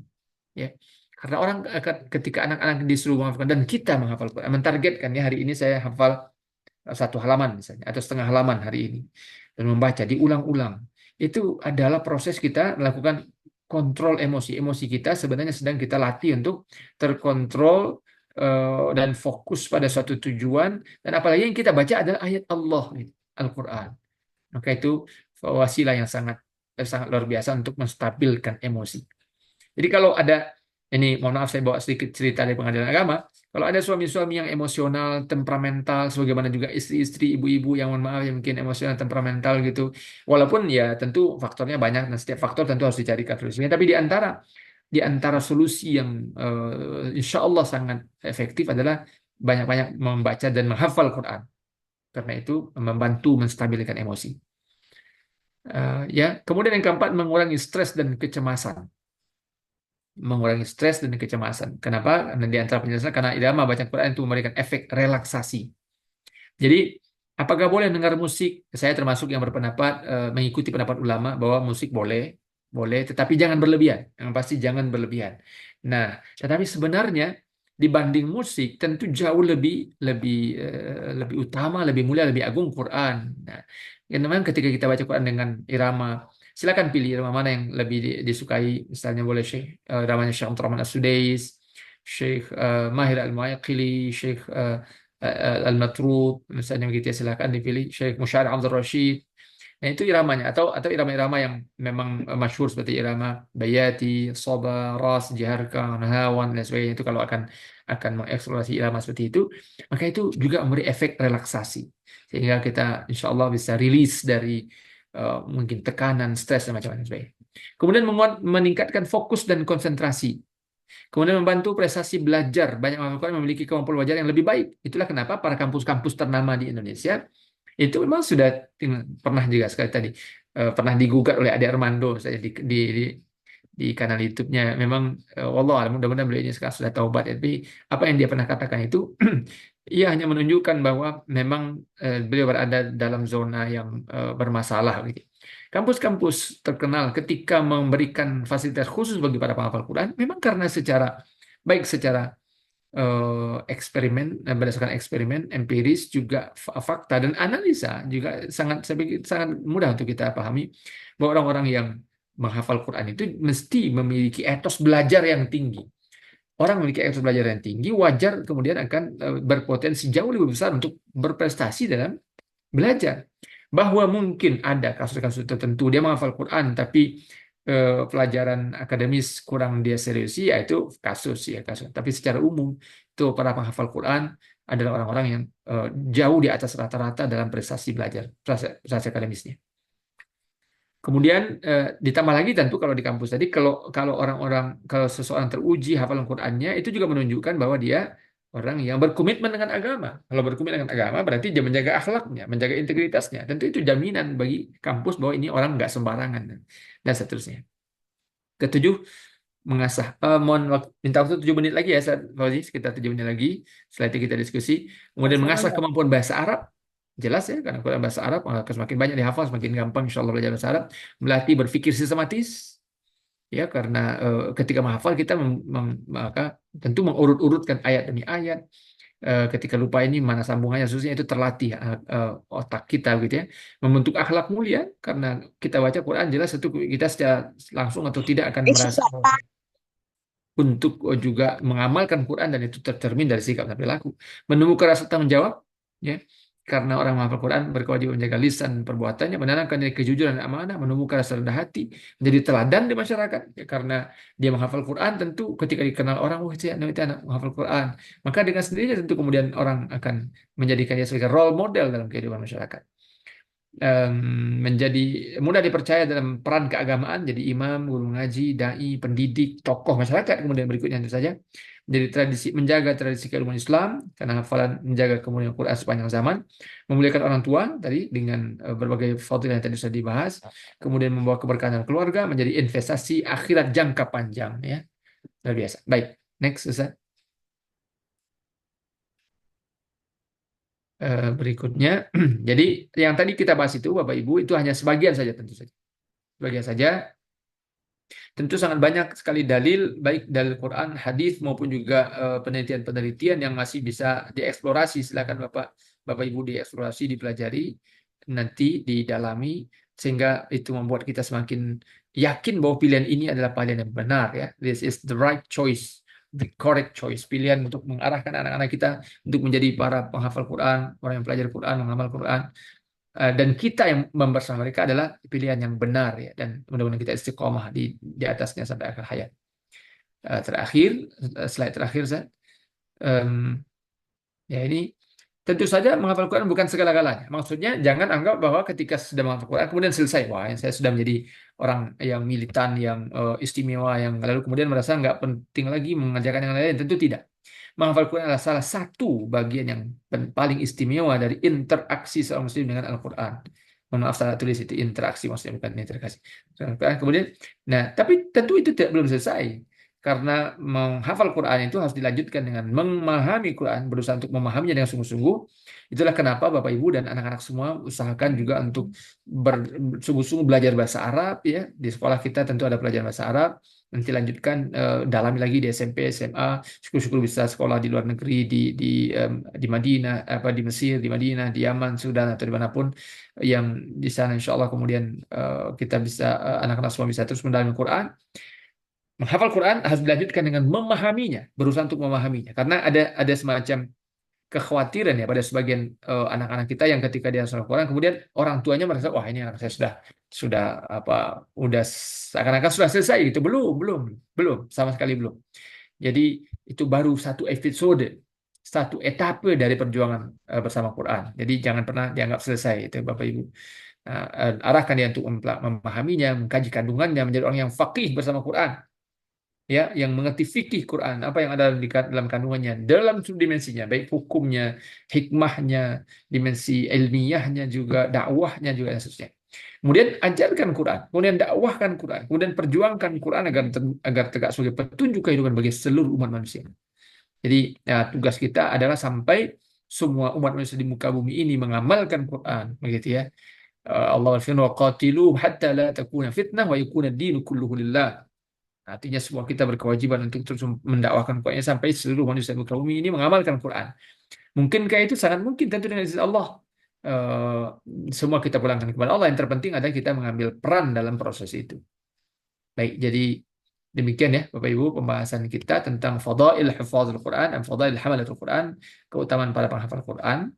Ya. Karena orang ketika anak-anak disuruh menghafalkan dan kita menghafal Quran, mentargetkan ya hari ini saya hafal 1 halaman misalnya atau setengah halaman hari ini dan membaca diulang-ulang. Itu adalah proses kita melakukan kontrol emosi. Emosi kita sebenarnya sedang kita latih untuk terkontrol dan fokus pada suatu tujuan dan apalagi yang kita baca adalah ayat Allah, Al-Quran. Maka itu wasilah yang sangat luar biasa untuk menstabilkan emosi. Jadi kalau ada ini, mohon maaf saya bawa sedikit cerita dari pengadilan agama. Kalau ada suami-suami yang emosional, temperamental, sebagaimana juga istri-istri, ibu-ibu yang mohon maaf yang mungkin emosional, temperamental gitu. Walaupun ya tentu faktornya banyak dan setiap faktor tentu harus dicarikan solusinya. Tapi di antara solusi yang insya Allah sangat efektif adalah banyak-banyak membaca dan menghafal Quran. Karena itu membantu menstabilkan emosi. Ya, kemudian yang keempat mengurangi stres dan kecemasan. Mengurangi stres dan kecemasan. Kenapa? Karena di antara penjelasan karena irama bacaan Quran itu memberikan efek relaksasi. Jadi, apakah boleh dengar musik? Saya termasuk yang berpendapat mengikuti pendapat ulama bahwa musik boleh, tetapi jangan berlebihan. Yang pasti jangan berlebihan. Nah, tetapi sebenarnya dibanding musik tentu jauh lebih utama, lebih mulia, lebih agung Quran. Nah, yang memang ketika kita baca Quran dengan irama, silakan pilih irama mana yang lebih disukai. Misalnya boleh iramanya Syekh Abdul Rahman As-Sudais, Syekh Mahir Al-Muayyaqili, Syekh Al-Matrub, misalnya begitu ya, silakan dipilih Syekh Musyari Abdul Rashid. Nah, itu iramanya atau irama-irama yang memang masyhur seperti irama Bayati, Soba, Ras, Jiharka, Nahawan dan sebagainya itu kalau akan mengeksplorasi irama seperti itu, maka itu juga memberi efek relaksasi sehingga kita insya Allah bisa rilis dari mungkin tekanan, stres dan macam-macam sebagainya. Kemudian meningkatkan fokus dan konsentrasi. Kemudian membantu prestasi belajar. Banyak mahasiswa memiliki kemampuan belajar yang lebih baik. Itulah kenapa para kampus-kampus ternama di Indonesia itu memang sudah pernah juga sekali tadi pernah digugat oleh Ade Armando saya di kanal YouTube-nya. Memang wallah alam, mudah-mudahan beliau ini sekarang sudah taubat ya. Tapi apa yang dia pernah katakan itu ia hanya menunjukkan bahwa memang beliau berada dalam zona yang bermasalah gitu. Kampus-kampus terkenal ketika memberikan fasilitas khusus bagi para penghafal Quran memang karena secara eksperimen, berdasarkan eksperimen empiris juga fakta dan analisa juga sangat saya pikir sangat mudah untuk kita pahami bahwa orang-orang yang menghafal Quran itu mesti memiliki etos belajar yang tinggi. Orang memiliki etos belajar yang tinggi wajar kemudian akan berpotensi jauh lebih besar untuk berprestasi dalam belajar. Bahwa mungkin ada kasus-kasus tertentu dia menghafal Quran tapi pelajaran akademis kurang dia seriusi, ya itu kasus. Tapi secara umum itu para penghafal Quran adalah orang-orang yang jauh di atas rata-rata dalam prestasi belajar, prestasi akademisnya. Kemudian ditambah lagi tentu kalau di kampus tadi kalau seseorang teruji hafalan Qurannya itu juga menunjukkan bahwa dia orang yang berkomitmen dengan agama. Kalau berkomitmen dengan agama berarti dia menjaga akhlaknya, menjaga integritasnya. Tentu itu jaminan bagi kampus bahwa ini orang nggak sembarangan dan seterusnya. Ketujuh, mengasah. Minta waktu 7 menit lagi ya, Fauzi, sekitar 7 menit lagi. Setelah itu kita diskusi. Kemudian mengasah kemampuan bahasa Arab. Jelas ya, karena Quran bahasa Arab, maka semakin banyak dihafal, semakin gampang insya Allah belajar bahasa Arab. Melatih berpikir sistematis. Ya, karena ketika menghafal kita maka tentu mengurut-urutkan ayat demi ayat. Ketika lupa ini mana sambungannya, khususnya itu terlatih otak kita gitu ya, membentuk akhlak mulia karena kita baca Quran jelas itu kita secara langsung atau tidak akan merasa untuk juga mengamalkan Quran dan itu tercermin dari sikap dan perilaku, menemukan rasa tanggung jawab ya. Karena orang menghafal Quran berkewajiban menjaga lisan perbuatannya, menanamkan nilai kejujuran dan amanah, menemukan rasa rendah hati, menjadi teladan di masyarakat. Ya, karena dia menghafal Quran, tentu ketika dikenal orang, oh itu anak menghafal Quran, maka dengan sendirinya tentu kemudian orang akan menjadikan dia sebagai role model dalam kehidupan masyarakat. Menjadi mudah dipercaya dalam peran keagamaan, jadi imam, guru ngaji, dai, pendidik, tokoh masyarakat. Kemudian berikutnya tentu saja menjadi menjaga tradisi keilmuan Islam karena hafalan menjaga kemudian Quran sepanjang zaman, memuliakan orang tua tadi dengan berbagai fadilah yang tadi sudah dibahas, kemudian membawa keberkahan dalam keluarga, menjadi investasi akhirat jangka panjang ya. Luar biasa. Baik, next Ustaz. Berikutnya, jadi yang tadi kita bahas itu Bapak Ibu itu hanya sebagian saja tentu saja. Sebagian saja. Tentu sangat banyak sekali dalil, baik dalil Quran, hadis maupun juga penelitian-penelitian yang masih bisa dieksplorasi. Silakan Bapak Ibu dieksplorasi, dipelajari, nanti didalami sehingga itu membuat kita semakin yakin bahwa pilihan ini adalah pilihan yang benar ya. This is the right choice, the correct choice. Pilihan untuk mengarahkan anak-anak kita untuk menjadi para penghafal Quran, orang yang belajar Quran, mengamal Quran. Dan kita yang membersama mereka adalah pilihan yang benar ya, dan mudah-mudahan kita istiqomah di atasnya sampai akhir hayat. Slide terakhir Zat. Ya ini tentu saja menghafal Quran bukan segala-galanya. Maksudnya jangan anggap bahwa ketika sudah menghafal Quran kemudian selesai. Wah, saya sudah menjadi orang yang militan, yang istimewa, yang lalu kemudian merasa nggak penting lagi mengerjakan yang lain. Tentu tidak. Menghafal Quran adalah salah satu bagian yang paling istimewa dari interaksi seorang muslim dengan Al-Quran. Mohon maaf salah tulis itu interaksi, maksudnya bukan interaksi. Kemudian, tapi tentu itu belum selesai. Karena menghafal Quran itu harus dilanjutkan dengan memahami Quran, berusaha untuk memahaminya dengan sungguh-sungguh. Itulah kenapa Bapak Ibu dan anak-anak semua usahakan juga untuk bersungguh-sungguh belajar bahasa Arab ya. Di sekolah kita tentu ada pelajaran bahasa Arab. Nanti lanjutkan dalami lagi di SMP, SMA, syukur-syukur bisa sekolah di luar negeri, di Madinah, di Mesir, di Madinah, di Yaman, Sudan atau dimanapun yang di sana insya Allah kemudian kita bisa anak-anak semua bisa terus mendalami Quran. Menghafal Quran harus dilanjutkan dengan memahaminya, berusaha untuk memahaminya, karena ada semacam kekhawatiran ya pada sebagian anak-anak kita yang ketika dia menghafal Quran kemudian orang tuanya merasa wah ini anak saya udah seakan-akan sudah selesai gitu. Belum sama sekali belum. Jadi itu baru satu episode, satu etape dari perjuangan bersama Quran. Jadi jangan pernah dianggap selesai itu Bapak Ibu. arahkan dia untuk memahaminya, mengkaji kandungannya, menjadi orang yang faqih bersama Quran, ya, yang mengerti fikih Quran, apa yang ada dalam kandungannya, dalam seluruh dimensinya, baik hukumnya, hikmahnya, dimensi ilmiahnya juga, dakwahnya juga dan seterusnya. Kemudian ajarkan Quran, kemudian dakwahkan Quran, kemudian perjuangkan Quran agar tegak sebagai petunjuk kehidupan bagi seluruh umat manusia. Jadi tugas kita adalah sampai semua umat manusia di muka bumi ini mengamalkan Quran, begitu ya. Allah berfirman, "Waqatilu hatta la takuna fitnah wa yakuna ad-dinu kulluhu lillah." Artinya semua kita berkewajiban untuk terus mendakwahkan Quran sampai seluruh manusia di muka bumi ini mengamalkan Quran. Mungkinkah itu? Sangat mungkin tentu dengan izin Allah. Eh, Semua kita pulangkan kepada Allah. Yang terpenting adalah kita mengambil peran dalam proses itu. Baik, jadi demikian ya Bapak Ibu pembahasan kita tentang fadail hifadzul Quran dan fadail hamalatul Quran, keutamaan para penghafal Quran.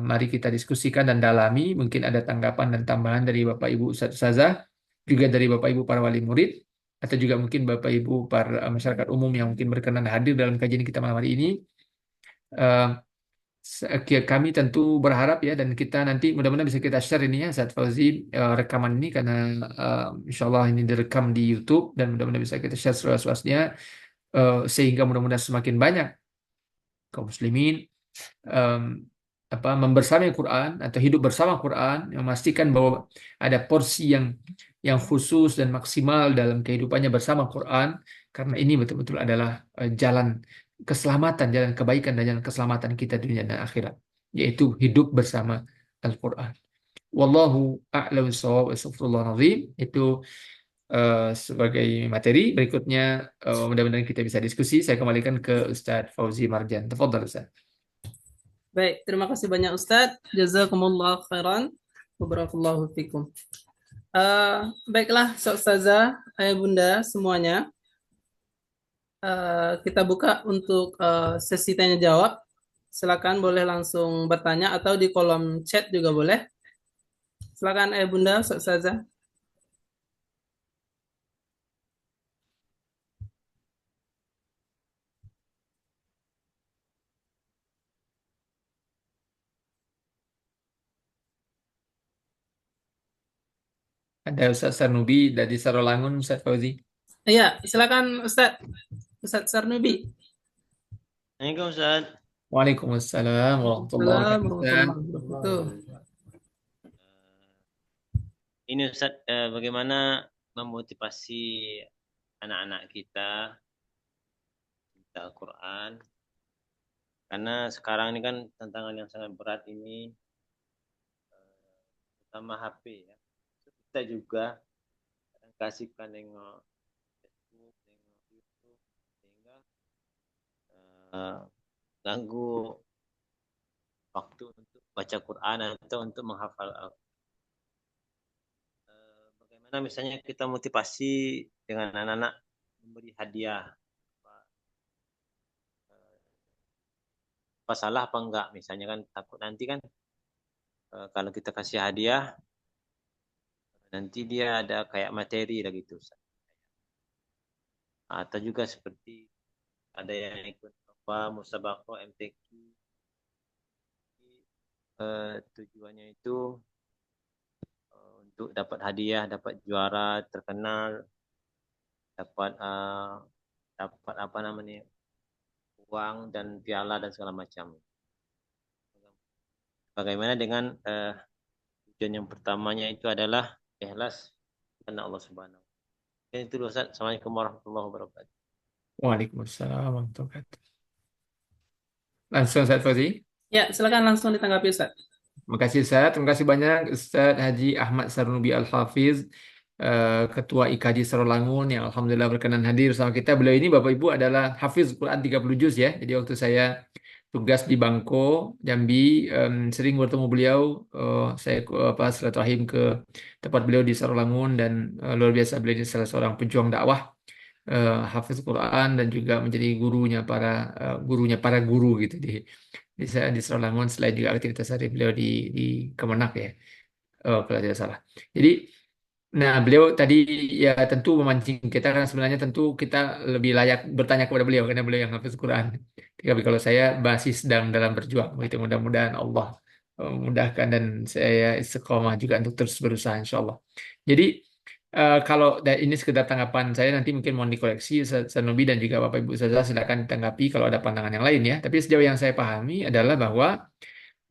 Mari kita diskusikan dan dalami. Mungkin ada tanggapan dan tambahan dari Bapak Ibu Ustaz Ustazah, juga dari Bapak Ibu para wali murid, atau juga mungkin Bapak Ibu para masyarakat umum yang mungkin berkenan hadir dalam kajian kita malam hari ini. Eh, Kami tentu berharap ya, dan kita nanti mudah-mudahan bisa kita share ini ya Ustaz Fauzi, rekaman ini, karena insya Allah ini direkam di YouTube dan mudah-mudahan bisa kita share seluas-luasnya, sehingga mudah-mudahan semakin banyak kaum muslimin em, membersamai Quran atau hidup bersama Quran, yang memastikan bahwa ada porsi yang khusus dan maksimal dalam kehidupannya bersama Quran, karena ini betul-betul adalah jalan keselamatan, jalan kebaikan dan jalan keselamatan kita dunia dan akhirat, yaitu hidup bersama Al-Quran. Wallahu a'lam bishawab. Astagfirullahaladzim. Itu sebagai materi. Berikutnya mudah-mudahan kita bisa diskusi. Saya kembalikan ke Ustadz Fauzi Marjan. Tafadhal Ustadz. Baik, terima kasih banyak Ustadz. Jazakumullah khairan. Barakallahu fikum. Baiklah, Ustazah, ayah bunda semuanya. Kita buka untuk sesi tanya jawab. Silakan boleh langsung bertanya atau di kolom chat juga boleh. Silakan ayah bunda, Ustazah. Ada Ustadz Sarnubi dari Sarolangun, Ustadz Fauzi. Iya, silakan Ustadz Sarnubi. Assalamualaikum Ustaz. Waalaikumsalam warahmatullahi Assalamualaikum wabarakatuh. warahmatullahi wabarakatuh. Ini Ustaz, bagaimana memotivasi anak-anak kita cinta Al-Quran? Karena sekarang ini kan tantangan yang sangat berat ini, terutama HP ya. Kita juga kadang kasihkan nengok Facebook, nengok YouTube, sehingga ganggu waktu untuk baca Quran atau untuk menghafal Al-Quran. Bagaimana misalnya kita motivasi dengan anak-anak memberi hadiah, apa salah apa enggak, misalnya kan takut nanti kan kalau kita kasih hadiah nanti dia ada kayak materi lah gitu, atau juga seperti ada yang ikut musabaqah MTQ, tujuannya itu untuk dapat hadiah, dapat juara terkenal, dapat apa namanya, uang dan piala dan segala macam. Bagaimana dengan tujuan yang pertamanya itu adalah ikhlas karena Allah Subhanahu. Itu dulu Ustaz. Assalamualaikum warahmatullahi wabarakatuh. Waalaikumsalam warahmatullahi wabarakatuh. Langsung Ustadz Fauzi. Ya, silakan langsung ditanggapi Ustadz. Terima kasih Ustadz. Terima kasih banyak Ustadz Haji Ahmad Sarnubi Al-Hafiz, Ketua IKJ Sarolangun, yang alhamdulillah berkenan hadir bersama kita. Beliau ini Bapak Ibu adalah Hafiz Quran 30 juz ya. Jadi waktu saya tugas di Bangko, Jambi, sering bertemu beliau. Saya silaturahim ke tempat beliau di Sarolangun, dan luar biasa beliau ini salah seorang pejuang dakwah, Hafiz Quran, dan juga menjadi gurunya para guru gitu di Sarolangun, selain juga aktivitas hari beliau di Kemenak ya, kalau tidak salah. Jadi beliau tadi ya tentu memancing kita, karena sebenarnya tentu kita lebih layak bertanya kepada beliau karena beliau yang hafiz Quran. Tapi kalau saya masih sedang dalam berjuang, begitu mudah-mudahan Allah mudahkan dan saya istiqomah juga untuk terus berusaha insya Allah. Jadi kalau ini sekedar tanggapan saya, nanti mungkin mau dikoreksi Sanubi dan juga Bapak Ibu Ustazah, silakan tanggapi kalau ada pandangan yang lain ya. Tapi sejauh yang saya pahami adalah bahwa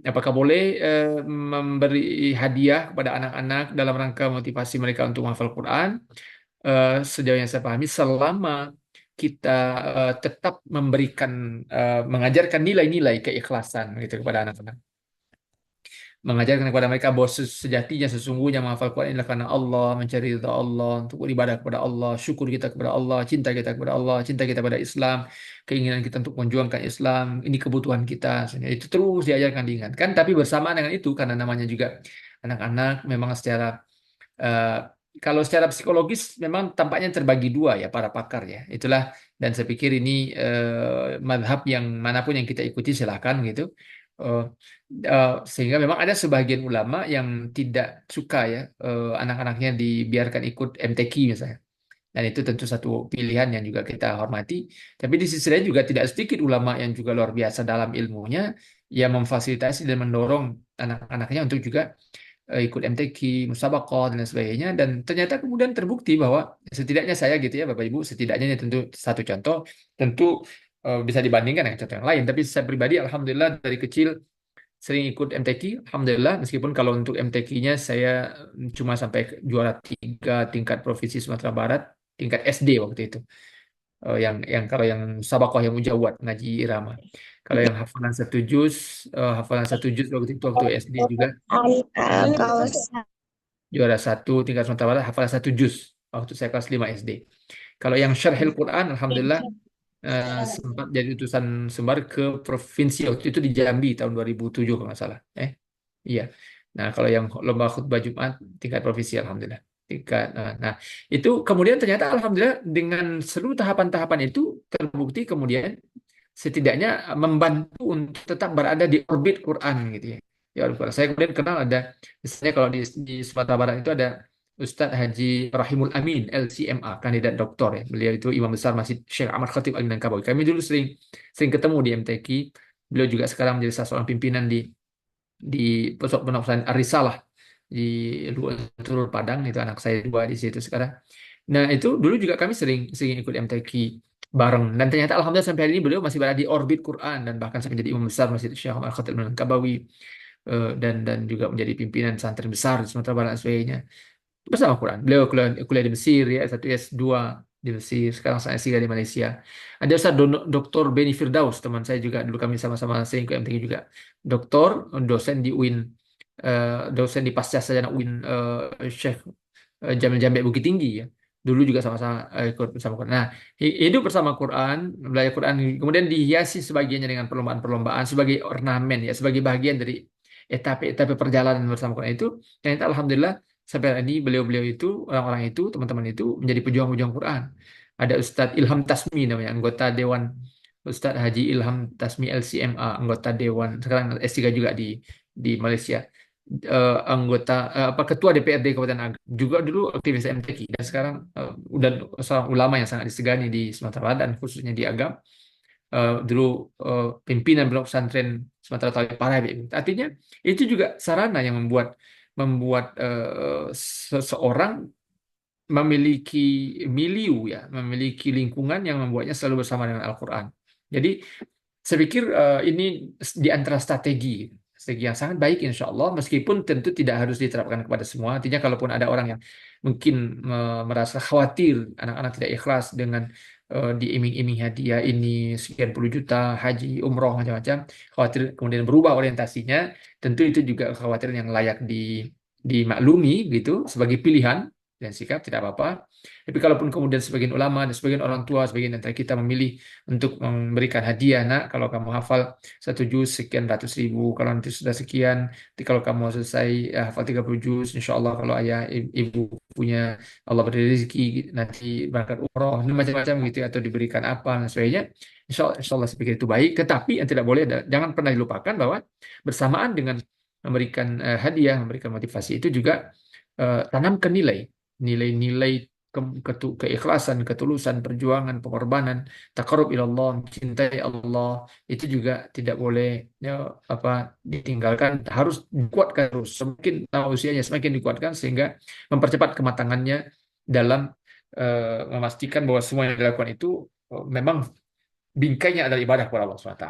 apakah boleh memberi hadiah kepada anak-anak dalam rangka motivasi mereka untuk menghafal Quran? Sejauh yang saya pahami, selama kita tetap memberikan, mengajarkan nilai-nilai keikhlasan gitu kepada anak-anak, mengajarkan kepada mereka bahwa sejatinya sesungguhnya menghafal Quran adalah karena Allah, mencari ridha Allah, untuk beribadah kepada Allah, syukur kita kepada Allah, cinta kita kepada Allah, cinta kita pada Islam, keinginan kita untuk memperjuangkan Islam, ini kebutuhan kita. Itu terus diajarkan, diingatkan, tapi bersamaan dengan itu, karena namanya juga anak-anak, memang secara eh, kalau secara psikologis memang tampaknya terbagi dua ya para pakar ya. Itulah, dan saya pikir ini madhab yang manapun yang kita ikuti silakan gitu. Eh, Sehingga memang ada sebagian ulama yang tidak suka ya anak-anaknya dibiarkan ikut MTQ misalnya. Dan itu tentu satu pilihan yang juga kita hormati. Tapi di sisi lain juga tidak sedikit ulama yang juga luar biasa dalam ilmunya, yang memfasilitasi dan mendorong anak-anaknya untuk juga ikut MTQ, musabaqah dan lain sebagainya. Dan ternyata kemudian terbukti bahwa setidaknya saya gitu ya Bapak Ibu, setidaknya ini tentu satu contoh, tentu bisa dibandingkan dengan contoh yang lain. Tapi saya pribadi alhamdulillah dari kecil sering ikut MTQ, alhamdulillah, meskipun kalau untuk MTQ-nya saya cuma sampai juara 3 tingkat provinsi Sumatera Barat, tingkat SD waktu itu. Yang kalau yang sabakoh yang mujawad ngaji irama. Kalau yang hafalan satu juz waktu SD juga Kalau juara 1 tingkat Sumatera Barat, hafalan satu juz waktu saya kelas 5 SD. Kalau yang syarhil Quran, alhamdulillah sempat jadi utusan Sembar ke provinsi waktu itu di Jambi tahun 2007 kalau nggak salah. Iya. Nah, kalau yang lomba khutbah Jumat tingkat provinsi, alhamdulillah. Nah, itu kemudian ternyata alhamdulillah dengan seluruh tahapan-tahapan itu terbukti kemudian setidaknya membantu untuk tetap berada di orbit Quran gitu ya. Ya, Quran. Saya kemudian kenal ada, misalnya kalau di Sumatera Barat itu ada Ustadz Haji Rahimul Amin, LCMA, kandidat doktor ya. Beliau itu imam besar Masjid Syekh Ahmad Khatib Al-Minangkabawi. Kami dulu sering sering ketemu di MTQ. Beliau juga sekarang menjadi salah seorang pimpinan di Pondok Pesantren Ar-Risalah di Luar Turul Padang, itu anak saya dua di situ sekarang. Nah, itu dulu juga kami sering sering ikut MTQ bareng, dan ternyata alhamdulillah sampai hari ini beliau masih berada di orbit Quran dan bahkan sampai menjadi imam besar Masjid Syekh Ahmad Khatib Al-Minangkabawi, dan juga menjadi pimpinan santri besar di Sumatera Barat dan sebagainya bersama Quran. Beliau kuliah di Mesir ya, S1 S2 di Mesir, sekarang saya S3 di Malaysia. Ada Ustaz Dr. Beni Firdaus, teman saya juga, dulu kami sama-sama sering ke MTQ juga. Doktor, dosen di UIN, dosen di Pasca Sarjana UIN, Syekh Jamil Jambe Bukit Tinggi ya. Dulu juga sama-sama ikut bersama Quran. Nah, hidup bersama Quran, belajar Quran, kemudian dihiasi sebagiannya dengan perlombaan-perlombaan sebagai ornamen ya, sebagai bagian dari etape-etape perjalanan bersama Quran itu. Ternyata alhamdulillah sampai hari ini beliau-beliau itu, orang-orang itu, teman-teman itu menjadi pejuang-pejuang Quran. Ada Ustadz Ilham Tasmi namanya, anggota Dewan, Ustadz Haji Ilham Tasmi LCMA, anggota Dewan, sekarang S3 juga di Malaysia. Anggota ketua DPRD Kabupaten Agam, juga dulu aktivis MTQ, dan sekarang udah seorang ulama yang sangat disegani di Sumatera Barat dan khususnya di Agam. Dulu pimpinan Pondok Pesantren Sumatera Utara Parabi. Artinya itu juga sarana yang membuat membuat seseorang memiliki milieu ya, memiliki lingkungan yang membuatnya selalu bersama dengan Al-Quran. Jadi saya pikir ini di antara strategi yang sangat baik insya Allah, meskipun tentu tidak harus diterapkan kepada semua. Artinya kalaupun ada orang yang mungkin merasa khawatir anak-anak tidak ikhlas dengan diiming-iming hadiah ini sekian puluh juta, haji, umroh, macam-macam, khawatir kemudian berubah orientasinya, tentu itu juga kekhawatiran yang layak dimaklumi gitu sebagai pilihan dan sikap, tidak apa-apa. Tapi kalaupun kemudian sebagian ulama dan sebagian orang tua, sebagian antara kita memilih untuk memberikan hadiah, nak, kalau kamu hafal satu juz sekian ratus ribu, kalau nanti sudah sekian, nanti kalau kamu selesai hafal 30 juz, insya Allah kalau ayah ibu punya, Allah beri rezeki nanti berangkat umroh, dan macam-macam gitu, atau diberikan apa dan sebagainya. Insya Allah saya pikir itu baik. Tetapi yang tidak boleh, jangan pernah dilupakan bahwa bersamaan dengan memberikan hadiah, memberikan motivasi itu juga tanamkan nilai-nilai keikhlasan, ketulusan, perjuangan, pengorbanan, taqarrub ilallah, mencintai Allah, itu juga tidak boleh ya, ditinggalkan, harus dikuatkan terus. Semakin tahu usianya semakin dikuatkan sehingga mempercepat kematangannya dalam memastikan bahwa semua yang dilakukan itu memang bingkainya adalah ibadah kepada Allah SWT.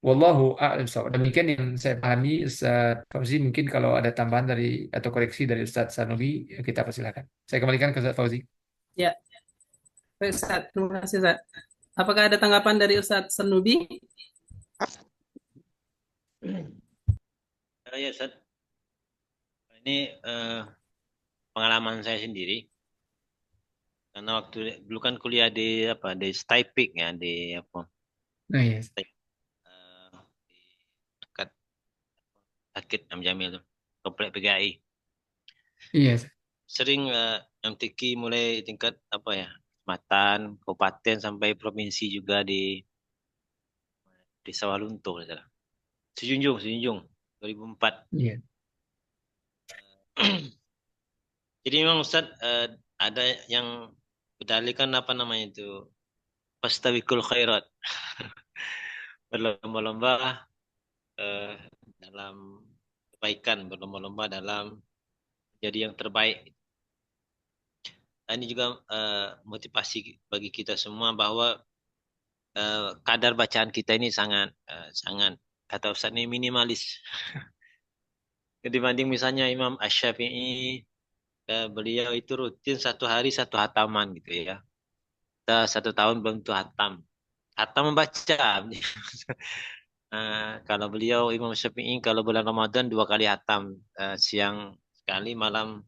Wallahu a'lam bishawab. Demikian yang saya pahami, Ustaz Fauzi. Mungkin kalau ada tambahan dari atau koreksi dari Ustaz Sanubi, kita persilakan. Saya kembalikan ke Ustaz Fauzi. Ya, baik Ustaz. Terima kasih Ustaz. Apakah ada tanggapan dari Ustaz Sanubi? Ya Ustaz, ini pengalaman saya sendiri. Karena waktu dulu kan kuliah di di Staipik ya, di Nah, iya. di dekat Sakit Am Jamil tuh, komplek PGI. Iya. Sering MTQ mulai tingkat kecamatan, kabupaten sampai provinsi juga di Sawalunto, salah. Sejunjung 2004. Iya. Jadi memang Ustaz ada yang berdalilkan itu fastabiqul khairat. Berlomba-lomba dalam kebaikan, berlomba-lomba dalam jadi yang terbaik. Nah, ini juga motivasi bagi kita semua bahwa kadar bacaan kita ini sangat kata Ustaz ini minimalis. Dibanding misalnya Imam Asy-Syafi'i, beliau itu rutin satu hari satu hataman gitu ya. Kita 1 tahun belum tentu hatam membaca. Kalau beliau Imam Syafi'i kalau bulan Ramadan 2 kali hatam, siang sekali, malam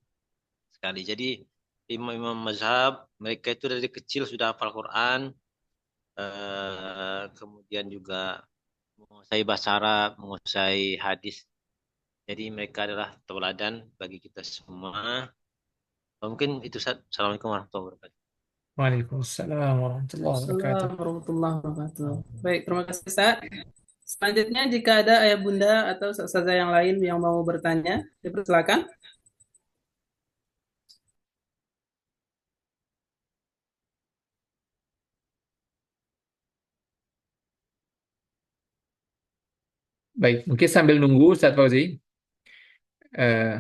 sekali. Jadi imam-imam mazhab mereka itu dari kecil sudah hafal Quran, kemudian juga menguasai bahasa Arab, menguasai hadis. Jadi mereka adalah tauladan bagi kita semua. Mungkin itu Ustaz. Assalamualaikum warahmatullahi wabarakatuh. Waalaikumsalam warahmatullahi wabarakatuh. Assalamualaikum warahmatullahi wabarakatuh. Baik, terima kasih Ustaz. Selanjutnya jika ada ayah bunda atau ustazah yang lain yang mau bertanya, dipersilakan. Baik, mungkin sambil nunggu Ustaz Fauzi, eh,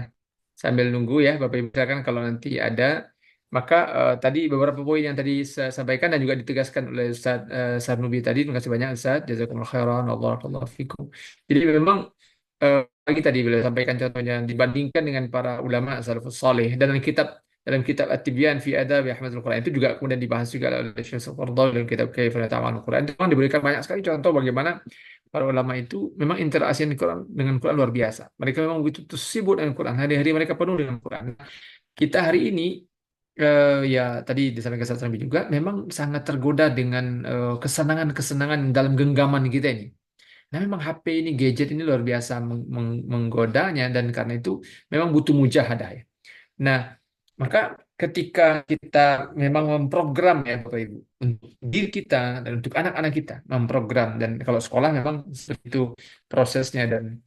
sambil nunggu ya Bapak Ibu, silakan kalau nanti ada. Maka tadi beberapa poin yang tadi saya sampaikan dan juga ditegaskan oleh Ustaz Sarnubi tadi. Terima kasih banyak Ustaz. Jazakumullah khairan. Barakallahu fikum. Jadi memang lagi tadi beliau sampaikan contohnya dibandingkan dengan para ulama salafus saleh dan dalam kitab At-Tibyan fi Adab Ahmadul Quran itu juga kemudian dibahas juga oleh Syekh Safardal dalam kitab Kaifa Nata'amalul Quran. Itu memang diberikan banyak sekali contoh bagaimana para ulama itu memang interaksi dengan Quran luar biasa. Mereka memang begitu sibuk dengan Quran. Hari-hari mereka penuh dengan Quran. Kita hari ini ya tadi disampaikan Ustaz Rambi juga memang sangat tergoda dengan kesenangan-kesenangan dalam genggaman kita ini. Nah, memang HP ini, gadget ini luar biasa menggodanya dan karena itu memang butuh mujahadah ya. Nah, maka ketika kita memang memprogram ya Bapak Ibu untuk diri kita dan untuk anak-anak kita memprogram, dan kalau sekolah memang seperti itu prosesnya, dan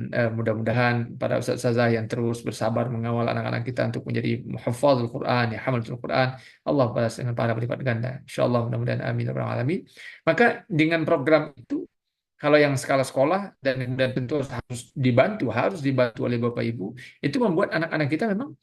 mudah-mudahan para ustazah yang terus bersabar mengawal anak-anak kita untuk menjadi muhafazul Quran, ya hamatul Quran, Allah balas dengan pahala berlipat ganda. Insyaallah, mudah-mudahan amin ya rabbal alamin. Maka dengan program itu, kalau yang skala sekolah dan tentu harus dibantu oleh Bapak Ibu, itu membuat anak-anak kita memang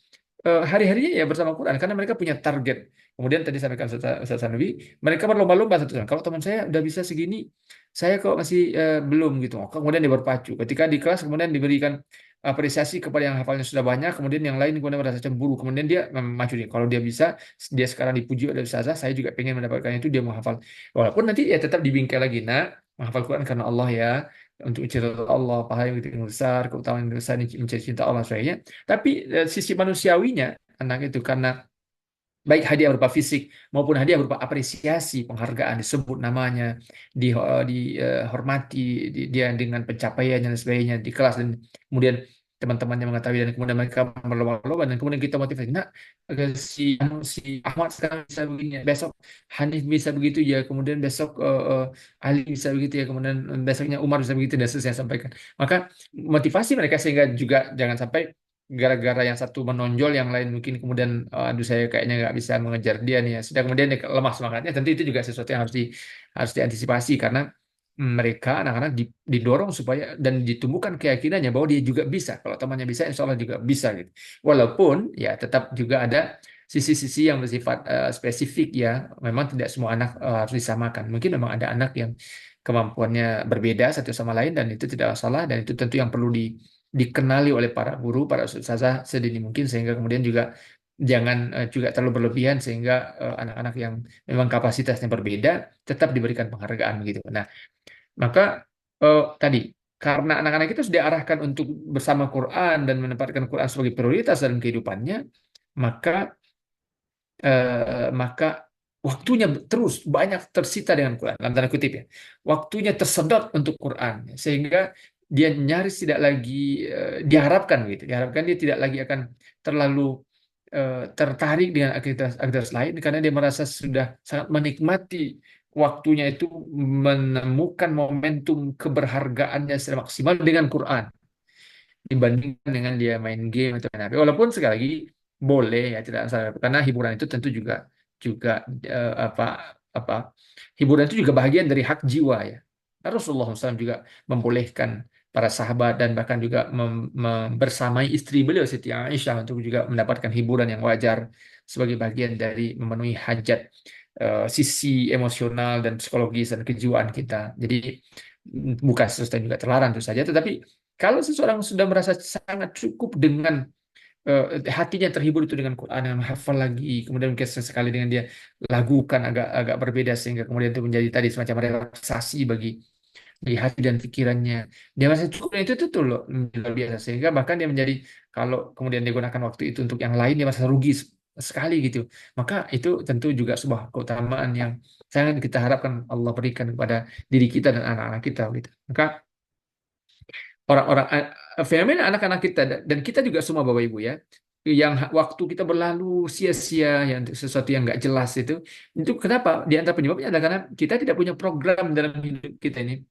hari-harinya ya bersama Quran karena mereka punya target. Kemudian tadi sampaikan Ustaz Sanwi, mereka berlomba-lomba satu sama. Kalau teman saya udah bisa segini, saya kok masih belum gitu. Kemudian dia berpacu. Ketika di kelas kemudian diberikan apresiasi kepada yang hafalnya sudah banyak, kemudian yang lain kemudian merasa cemburu. Kemudian dia memacu nih. Kalau dia bisa, dia sekarang dipuji oleh ustazah, saya juga pengen mendapatkan itu, dia menghafal. Walaupun nanti ya tetap dibingkai lagi, nak, menghafal Quran karena Allah ya, untuk mencintai Allah, pahala yang begitu besar, keutamaan yang besar, mencari cinta Allah sebagainya. Tapi sisi manusiawinya anak itu karena baik hadiah berupa fisik maupun hadiah berupa apresiasi, penghargaan, disebut namanya, dihormati, dia dengan pencapaiannya dan sebagainya di kelas, dan kemudian teman-temannya mengetahui dan kemudian mereka berlomba-lomba dan kemudian kita motivasi, nak, si Ahmad sekarang bisa begini, besok Hanif bisa begitu ya, kemudian besok Ali bisa begitu ya, kemudian besoknya Umar bisa begitu, dan seterusnya sampaikan. Maka motivasi mereka sehingga juga jangan sampai gara-gara yang satu menonjol, yang lain mungkin kemudian aduh saya kayaknya nggak bisa mengejar dia nih ya. Sedang kemudian dia lemah semangatnya, tentu itu juga sesuatu yang harus diantisipasi karena mereka anak-anak didorong supaya dan ditumbuhkan keyakinannya bahwa dia juga bisa. Kalau temannya bisa, insya Allah juga bisa gitu. Walaupun ya tetap juga ada sisi-sisi yang bersifat spesifik ya. Memang tidak semua anak harus disamakan. Mungkin memang ada anak yang kemampuannya berbeda satu sama lain dan itu tidak salah dan itu tentu yang perlu dikenali oleh para guru, para ustazah sedini mungkin sehingga kemudian juga jangan juga terlalu berlebihan sehingga anak-anak yang memang kapasitasnya berbeda tetap diberikan penghargaan gitu. Nah, maka tadi karena anak-anak itu sudah diarahkan untuk bersama Quran dan menempatkan Quran sebagai prioritas dalam kehidupannya, maka maka waktunya terus banyak tersita dengan Quran dalam tanda kutip ya. Waktunya tersedot untuk Quran sehingga dia nyaris tidak lagi diharapkan gitu. Diharapkan dia tidak lagi akan terlalu tertarik dengan aktivitas lain karena dia merasa sudah sangat menikmati waktunya itu menemukan momentum keberhargaannya secara maksimal dengan Quran dibandingkan dengan dia main game atau main HP. Walaupun sekali lagi boleh ya tidak salah karena hiburan itu tentu juga juga apa apa hiburan itu juga bagian dari hak jiwa ya. Rasulullah SAW juga membolehkan para sahabat dan bahkan juga bersamai istri beliau Siti Aisyah untuk juga mendapatkan hiburan yang wajar sebagai bagian dari memenuhi hajat sisi emosional dan psikologis dan kejiwaan kita. Jadi bukan sesuatu yang juga terlarang itu saja, tetapi kalau seseorang sudah merasa sangat cukup dengan hatinya terhibur itu dengan Quran yang hafal lagi, kemudian mungkin sekali dengan dia lagukan agak agak berbeda sehingga kemudian itu menjadi tadi semacam relaksasi bagi hati dan pikirannya. Dia merasa cukup dan itu tuh loh luar biasa sehingga bahkan dia menjadi kalau kemudian dia gunakan waktu itu untuk yang lain dia merasa rugi sekali gitu. Maka itu tentu juga sebuah keutamaan yang sangat kita harapkan Allah berikan kepada diri kita dan anak-anak kita gitu. Maka orang-orang fenomena anak-anak kita dan kita juga semua Bapak Ibu ya yang waktu kita berlalu sia-sia yang sesuatu yang nggak jelas itu kenapa di antara penyebabnya adalah karena kita tidak punya program dalam hidup kita ini,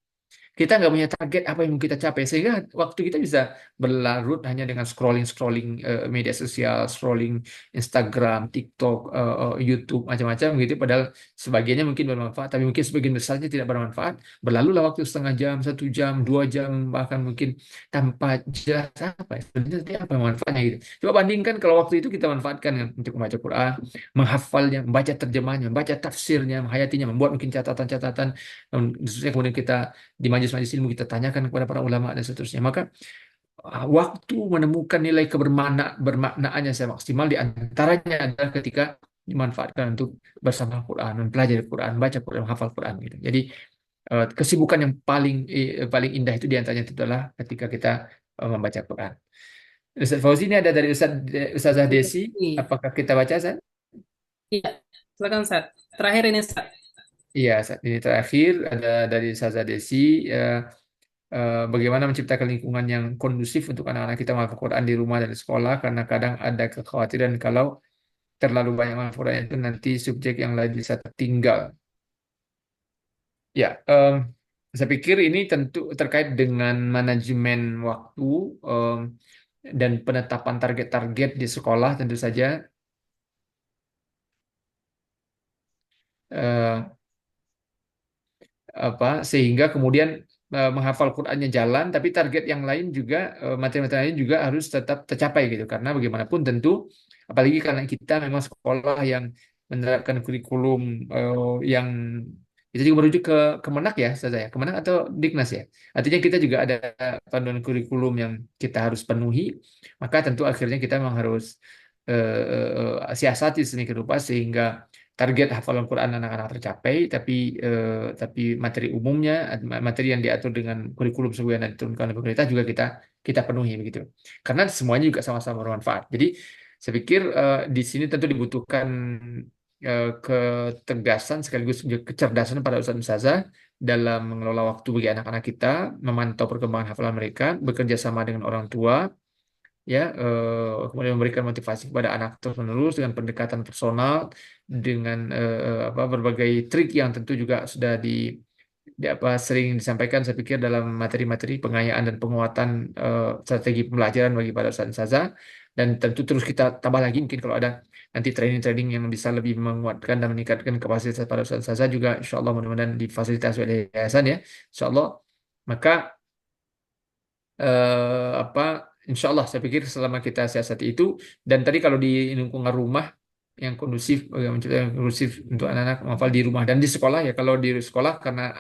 kita nggak punya target apa yang mau kita capai sehingga waktu kita bisa berlarut hanya dengan scrolling media sosial, scrolling Instagram, TikTok, YouTube macam-macam gitu padahal sebagiannya mungkin bermanfaat tapi mungkin sebagian besarnya tidak bermanfaat, berlalulah waktu setengah jam, 1 jam, 2 jam bahkan mungkin tanpa jelas apa ya, sebenarnya tadi apa manfaatnya gitu. Coba bandingkan kalau waktu itu kita manfaatkan untuk membaca Quran, menghafalnya, membaca terjemahnya, membaca tafsirnya, menghayatinya, membuat mungkin catatan-catatan, khususnya kemudian kita di majelis-majelis ilmu kita tanyakan kepada para ulama dan seterusnya. Maka waktu menemukan nilai bermaknaannya saya maksimal di antaranya adalah ketika dimanfaatkan untuk bersama Quran, mempelajari Quran, baca Quran, menghafal Quran gitu. Jadi kesibukan yang paling indah itu di antaranya itu adalah ketika kita membaca Quran. Ustaz Fauzi ini ada dari Ustazah Desi. Apakah kita baca, Ustaz? Iya, silakan Ustaz. Terakhir ini Ustaz. Iya, saat ini terakhir ada dari Ustazah Desi. Bagaimana menciptakan lingkungan yang kondusif untuk anak-anak kita menghafal Quran di rumah dan di sekolah karena kadang ada kekhawatiran kalau terlalu banyak menghafal Quran itu nanti subjek yang lain bisa tertinggal. Ya, saya pikir ini tentu terkait dengan manajemen waktu dan penetapan target-target di sekolah tentu saja. Eh, Sehingga kemudian menghafal Qurannya jalan, tapi target yang lain juga materi-materi lain juga harus tetap tercapai gitu. Karena bagaimanapun tentu, apalagi karena kita memang sekolah yang menerapkan kurikulum yang itu juga merujuk ke Kemenak ya, saya Kemenak atau Diknas ya. Artinya kita juga ada panduan kurikulum yang kita harus penuhi, maka tentu akhirnya kita memang harus siasati sedemikian rupa sehingga target hafalan Quran anak-anak tercapai, tapi materi umumnya, materi yang diatur dengan kurikulum sesuai yang diturunkan oleh pemerintah juga kita penuhi begitu. Karena semuanya juga sama-sama bermanfaat. Jadi saya pikir di sini tentu dibutuhkan ketegasan sekaligus juga kecerdasan pada ustadz ustazah dalam mengelola waktu bagi anak-anak kita, memantau perkembangan hafalan mereka, bekerja sama dengan orang tua, ya kemudian memberikan motivasi kepada anak terus-menerus dengan pendekatan personal dengan berbagai trik yang tentu juga sudah sering disampaikan saya pikir dalam materi-materi pengayaan dan penguatan strategi pembelajaran bagi para ustaz dan ustazah, dan tentu terus kita tambah lagi mungkin kalau ada nanti training-training yang bisa lebih menguatkan dan meningkatkan kapasitas para ustaz dan ustazah juga insya Allah mudah-mudahan difasilitasi oleh yayasan ya insya Allah. Maka apa insya Allah saya pikir selama kita siasati itu, dan tadi kalau di lingkungan rumah yang kondusif, mencipta yang kondusif untuk anak-anak menghafal di rumah dan di sekolah ya, kalau di sekolah karena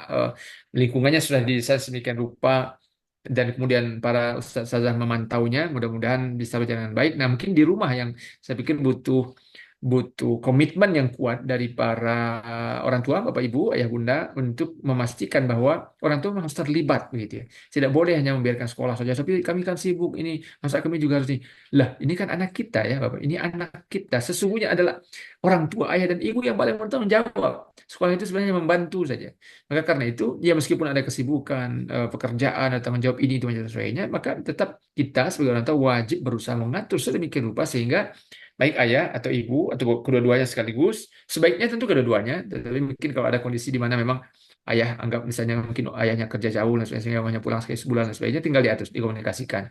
lingkungannya sudah didesain sedemikian rupa dan kemudian para ustazah memantaunya, mudah-mudahan bisa berjalan dengan baik. Nah mungkin di rumah yang saya pikir butuh butuh komitmen yang kuat dari para orang tua, bapak ibu, ayah bunda untuk memastikan bahwa orang tua memang harus terlibat begitu ya. Tidak boleh hanya membiarkan sekolah saja. Tapi kami kan sibuk ini, masa kami juga harus ini. Lah, ini kan anak kita ya, Bapak. Ini anak kita. Sesungguhnya adalah orang tua, ayah dan ibu yang paling bertanggung jawab. Sekolah itu sebenarnya membantu saja. Maka karena itu, ya meskipun ada kesibukan, pekerjaan, atau tanggung jawab ini itu dan sebagainya, maka tetap kita sebagai orang tua wajib berusaha mengatur sedemikian rupa sehingga baik ayah atau ibu atau kedua-duanya sekaligus, sebaiknya tentu kedua-duanya, tetapi mungkin kalau ada kondisi di mana memang ayah anggap misalnya mungkin ayahnya kerja jauh dan sebagainya sehingga hanya pulang sekali sebulan dan sebagainya, tinggal diatur, dikomunikasikan.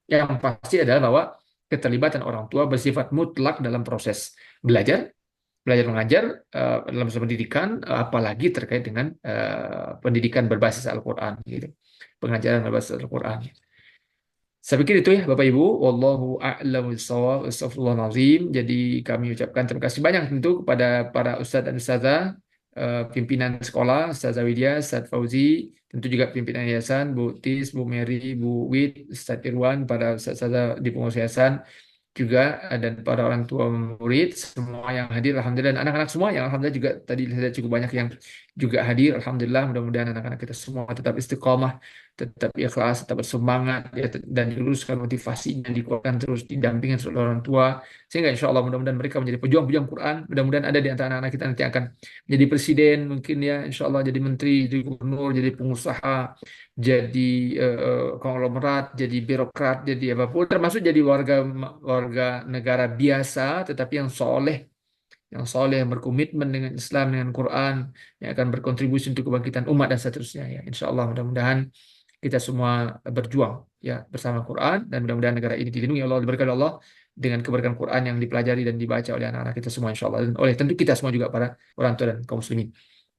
Yang pasti adalah bahwa keterlibatan orang tua bersifat mutlak dalam proses belajar, belajar mengajar, dalam proses pendidikan, apalagi terkait dengan pendidikan berbasis Al-Quran, gitu. Pengajaran berbasis Al-Quran. Saya pikir itu ya Bapak Ibu. Wallahu a'lam bishawab. Astagfirullahaladzim. Jadi kami ucapkan terima kasih banyak tentu kepada para ustadz dan ustazah, pimpinan sekolah, Ustazah Widya, Ustadz Fauzi, tentu juga pimpinan yayasan, Bu Tis, Bu Mary, Bu Wid, Ustadz Irwan, para ustazah di pengurus yayasan, juga dan para orang tua murid semua yang hadir alhamdulillah, dan anak-anak semua yang alhamdulillah juga tadi saya cukup banyak yang juga hadir alhamdulillah. Mudah-mudahan anak-anak kita semua tetap istiqomah, tetap ikhlas, tetap bersemangat ya, dan diluruskan motivasinya, dikuatkan terus, didampingin terus oleh orang tua, sehingga insya Allah mudah-mudahan mereka menjadi pejuang-pejuang Quran. Mudah-mudahan ada di antara anak-anak kita nanti akan menjadi presiden mungkin ya insya Allah, jadi menteri, jadi gubernur, jadi pengusaha, jadi konglomerat, jadi birokrat, jadi apapun, termasuk jadi warga warga negara biasa, tetapi yang berkomitmen dengan Islam, dengan Quran, yang akan berkontribusi untuk kebangkitan umat dan seterusnya ya. Insya Allah mudah-mudahan kita semua berjuang ya bersama Quran, dan mudah-mudahan negara ini dilindungi Allah, diberkahi oleh Allah dengan keberkahan Quran yang dipelajari dan dibaca oleh anak-anak kita semua insya Allah, dan oleh tentu kita semua juga para orang tua dan kaum muslimin.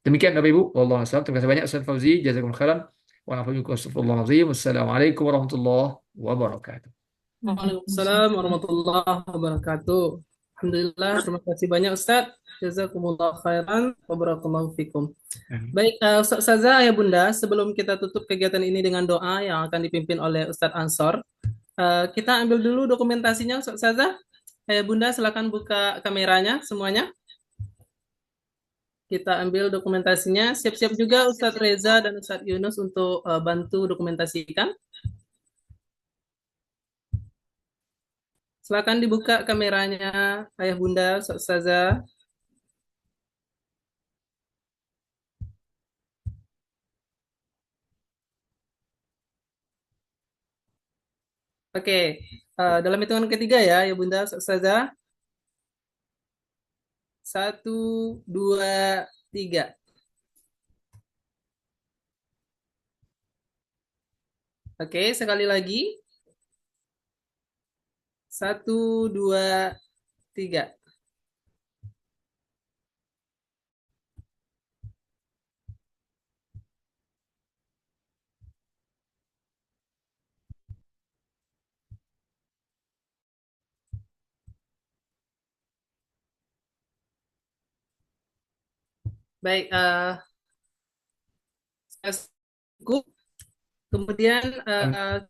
Demikian Bapak Ibu, wallahu a'lam. Terima kasih banyak Ustaz Fauzi, jazakumullah khairan. Wa nafa'ukum astagfirullahaladzim. Wassalamualaikum warahmatullahi wabarakatuh. Waalaikumsalam warahmatullahi wabarakatuh. Alhamdulillah, terima kasih banyak Ustadz. Jazakumullah khairan wa barakallahu fikum. Baik, Ustadz Saza, ya Bunda, sebelum kita tutup kegiatan ini dengan doa yang akan dipimpin oleh Ustadz Ansor, kita ambil dulu dokumentasinya Ustadz Saza. Ya Bunda, silakan buka kameranya semuanya. Kita ambil dokumentasinya. Siap-siap juga Ustadz Reza dan Ustadz Yunus untuk bantu dokumentasikan. Silakan dibuka kameranya, Ayah Bunda, Ustadz Saza. Oke, dalam hitungan ketiga ya Bunda, Ustadz Saza. 1, 2, 3. Oke, sekali lagi. 1, 2, 3. Baik, cukup. Kemudian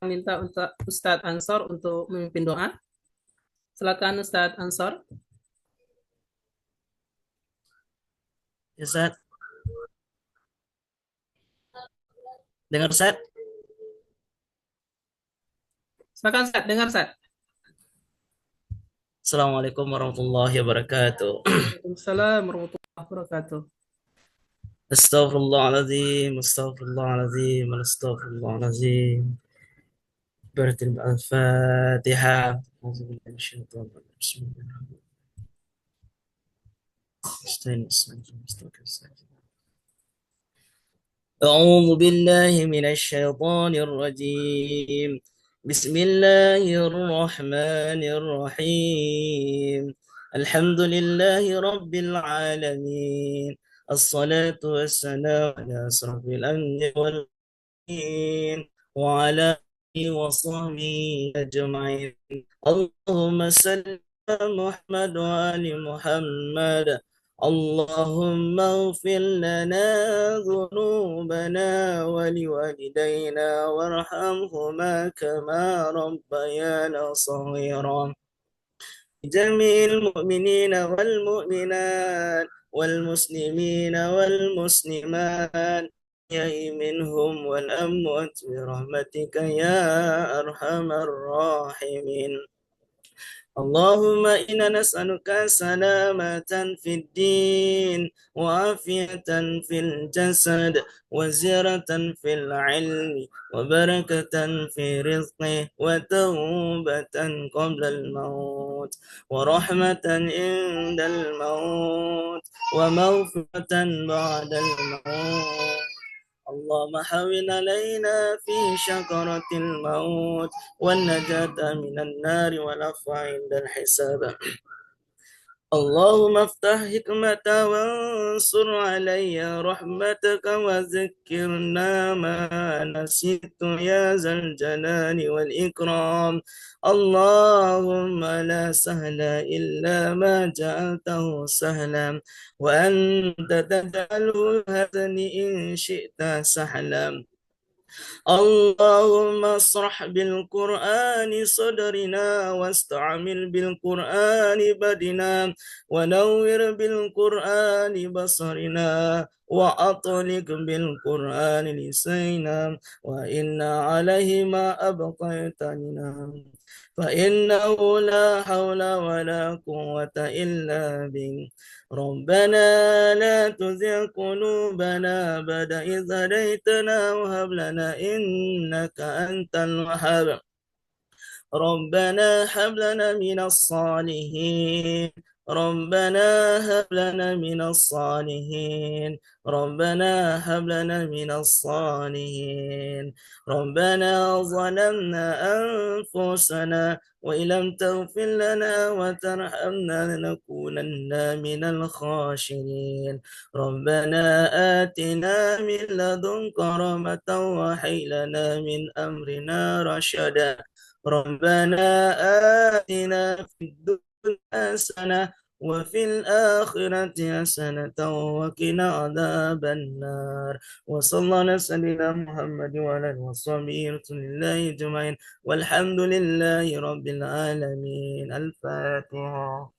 minta untuk Ustadz Ansor untuk memimpin doa. Silakan Ustadz Ansor. Ya, Ustaz. Dengar, Ustaz? Silakan Ustadz, dengar Ustadz. Assalamualaikum warahmatullahi wabarakatuh. Waalaikumsalam warahmatullahi wabarakatuh. Astaghfirullahaladzim, astaghfirullahaladzim, astaghfirullahaladzim. Baratil al-Fatihah. أعوذ بالله من الشيطان الرجيم. بسم الله الرحمن الرحيم. الحمد لله رب العالمين. الصلاة والسلام على أشرف الأنبياء والمرسلين وعلى آله وصحبه أجمعين. اللهم صل على محمد وآل محمد. اللهم اغفر لنا ذنوبنا ولوالدينا وارحمهما كما ربيانا صغيرا. جميع المؤمنين والمؤمنات والمسلمين والمسلمات منهم والأموات برحمتك يا أرحم الراحمين. اللهم إنا نسألك سلامة في الدين وعافية في الجسد وزيرة في العلم وبركة في رزقه وتوبة قبل الموت ورحمة عند الموت ومغفرة بعد الموت. اللهم حول علينا في شكرة الموت والنجاة من النار والعفو عند الحساب. اللهم افتح حكمة وانصر علي رحمتك وذكرنا ما نسيت يا ذا الجلال والإكرام. اللهم لا سهل إلا ما جعلته سهلا وأنت تجعله الحزن إن شئت سهلا. اللهم اصرح بالقرآن صدرنا واستعمل بالقرآن بدنا ونور بالقرآن بصرنا وأطلق بالقرآن لسينا وإن عليه ما أبقيتنا فإنه لا حول ولا قوة إلا بك. ربنا لا تزغ قلوبنا بعد إذ هديتنا وهب لنا إنك أنت الوهاب. ربنا هب لنا من الصالحين. ربنا هب لنا من الصالحين. ربنا هب لنا من الصالحين. ربنا ظلمنا أنفسنا وإن لم تغفر لنا وترحمنا لنكونن من الخاسرين. ربنا آتنا من لدنك رحمة وهيئ لنا من أمرنا رشدا. ربنا آتنا في الدنيا حسنة وفي الآخرة حسنة وقنا عذاب النار. وصلى الله على سيدنا محمد وعلى آله وصحبه رسول الله أجمعين والحمد لله رب العالمين. الفاتحة.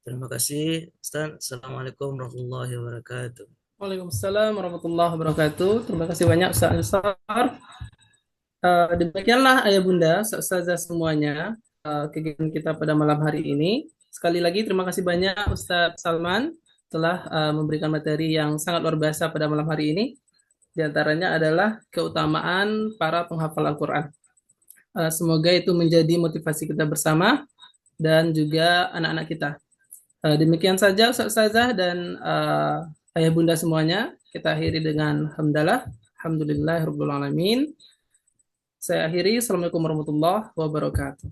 Terima kasih Ustaz. Assalamualaikum warahmatullahi wabarakatuh. Waalaikumsalam warahmatullahi wabarakatuh. Terima kasih banyak Ustaz Ansar. Demikianlah ayah bunda, ustazah semuanya, kegiatan kita pada malam hari ini. Sekali lagi terima kasih banyak Ustadz Salman telah memberikan materi yang sangat luar biasa pada malam hari ini. Di antaranya adalah keutamaan para penghafal Al-Quran. Semoga itu menjadi motivasi kita bersama dan juga anak-anak kita. Demikian saja ustazah dan ayah bunda semuanya. Kita akhiri dengan hamdalah. Alhamdulillahirabbil alamin. Saya akhiri. Assalamualaikum warahmatullahi wabarakatuh.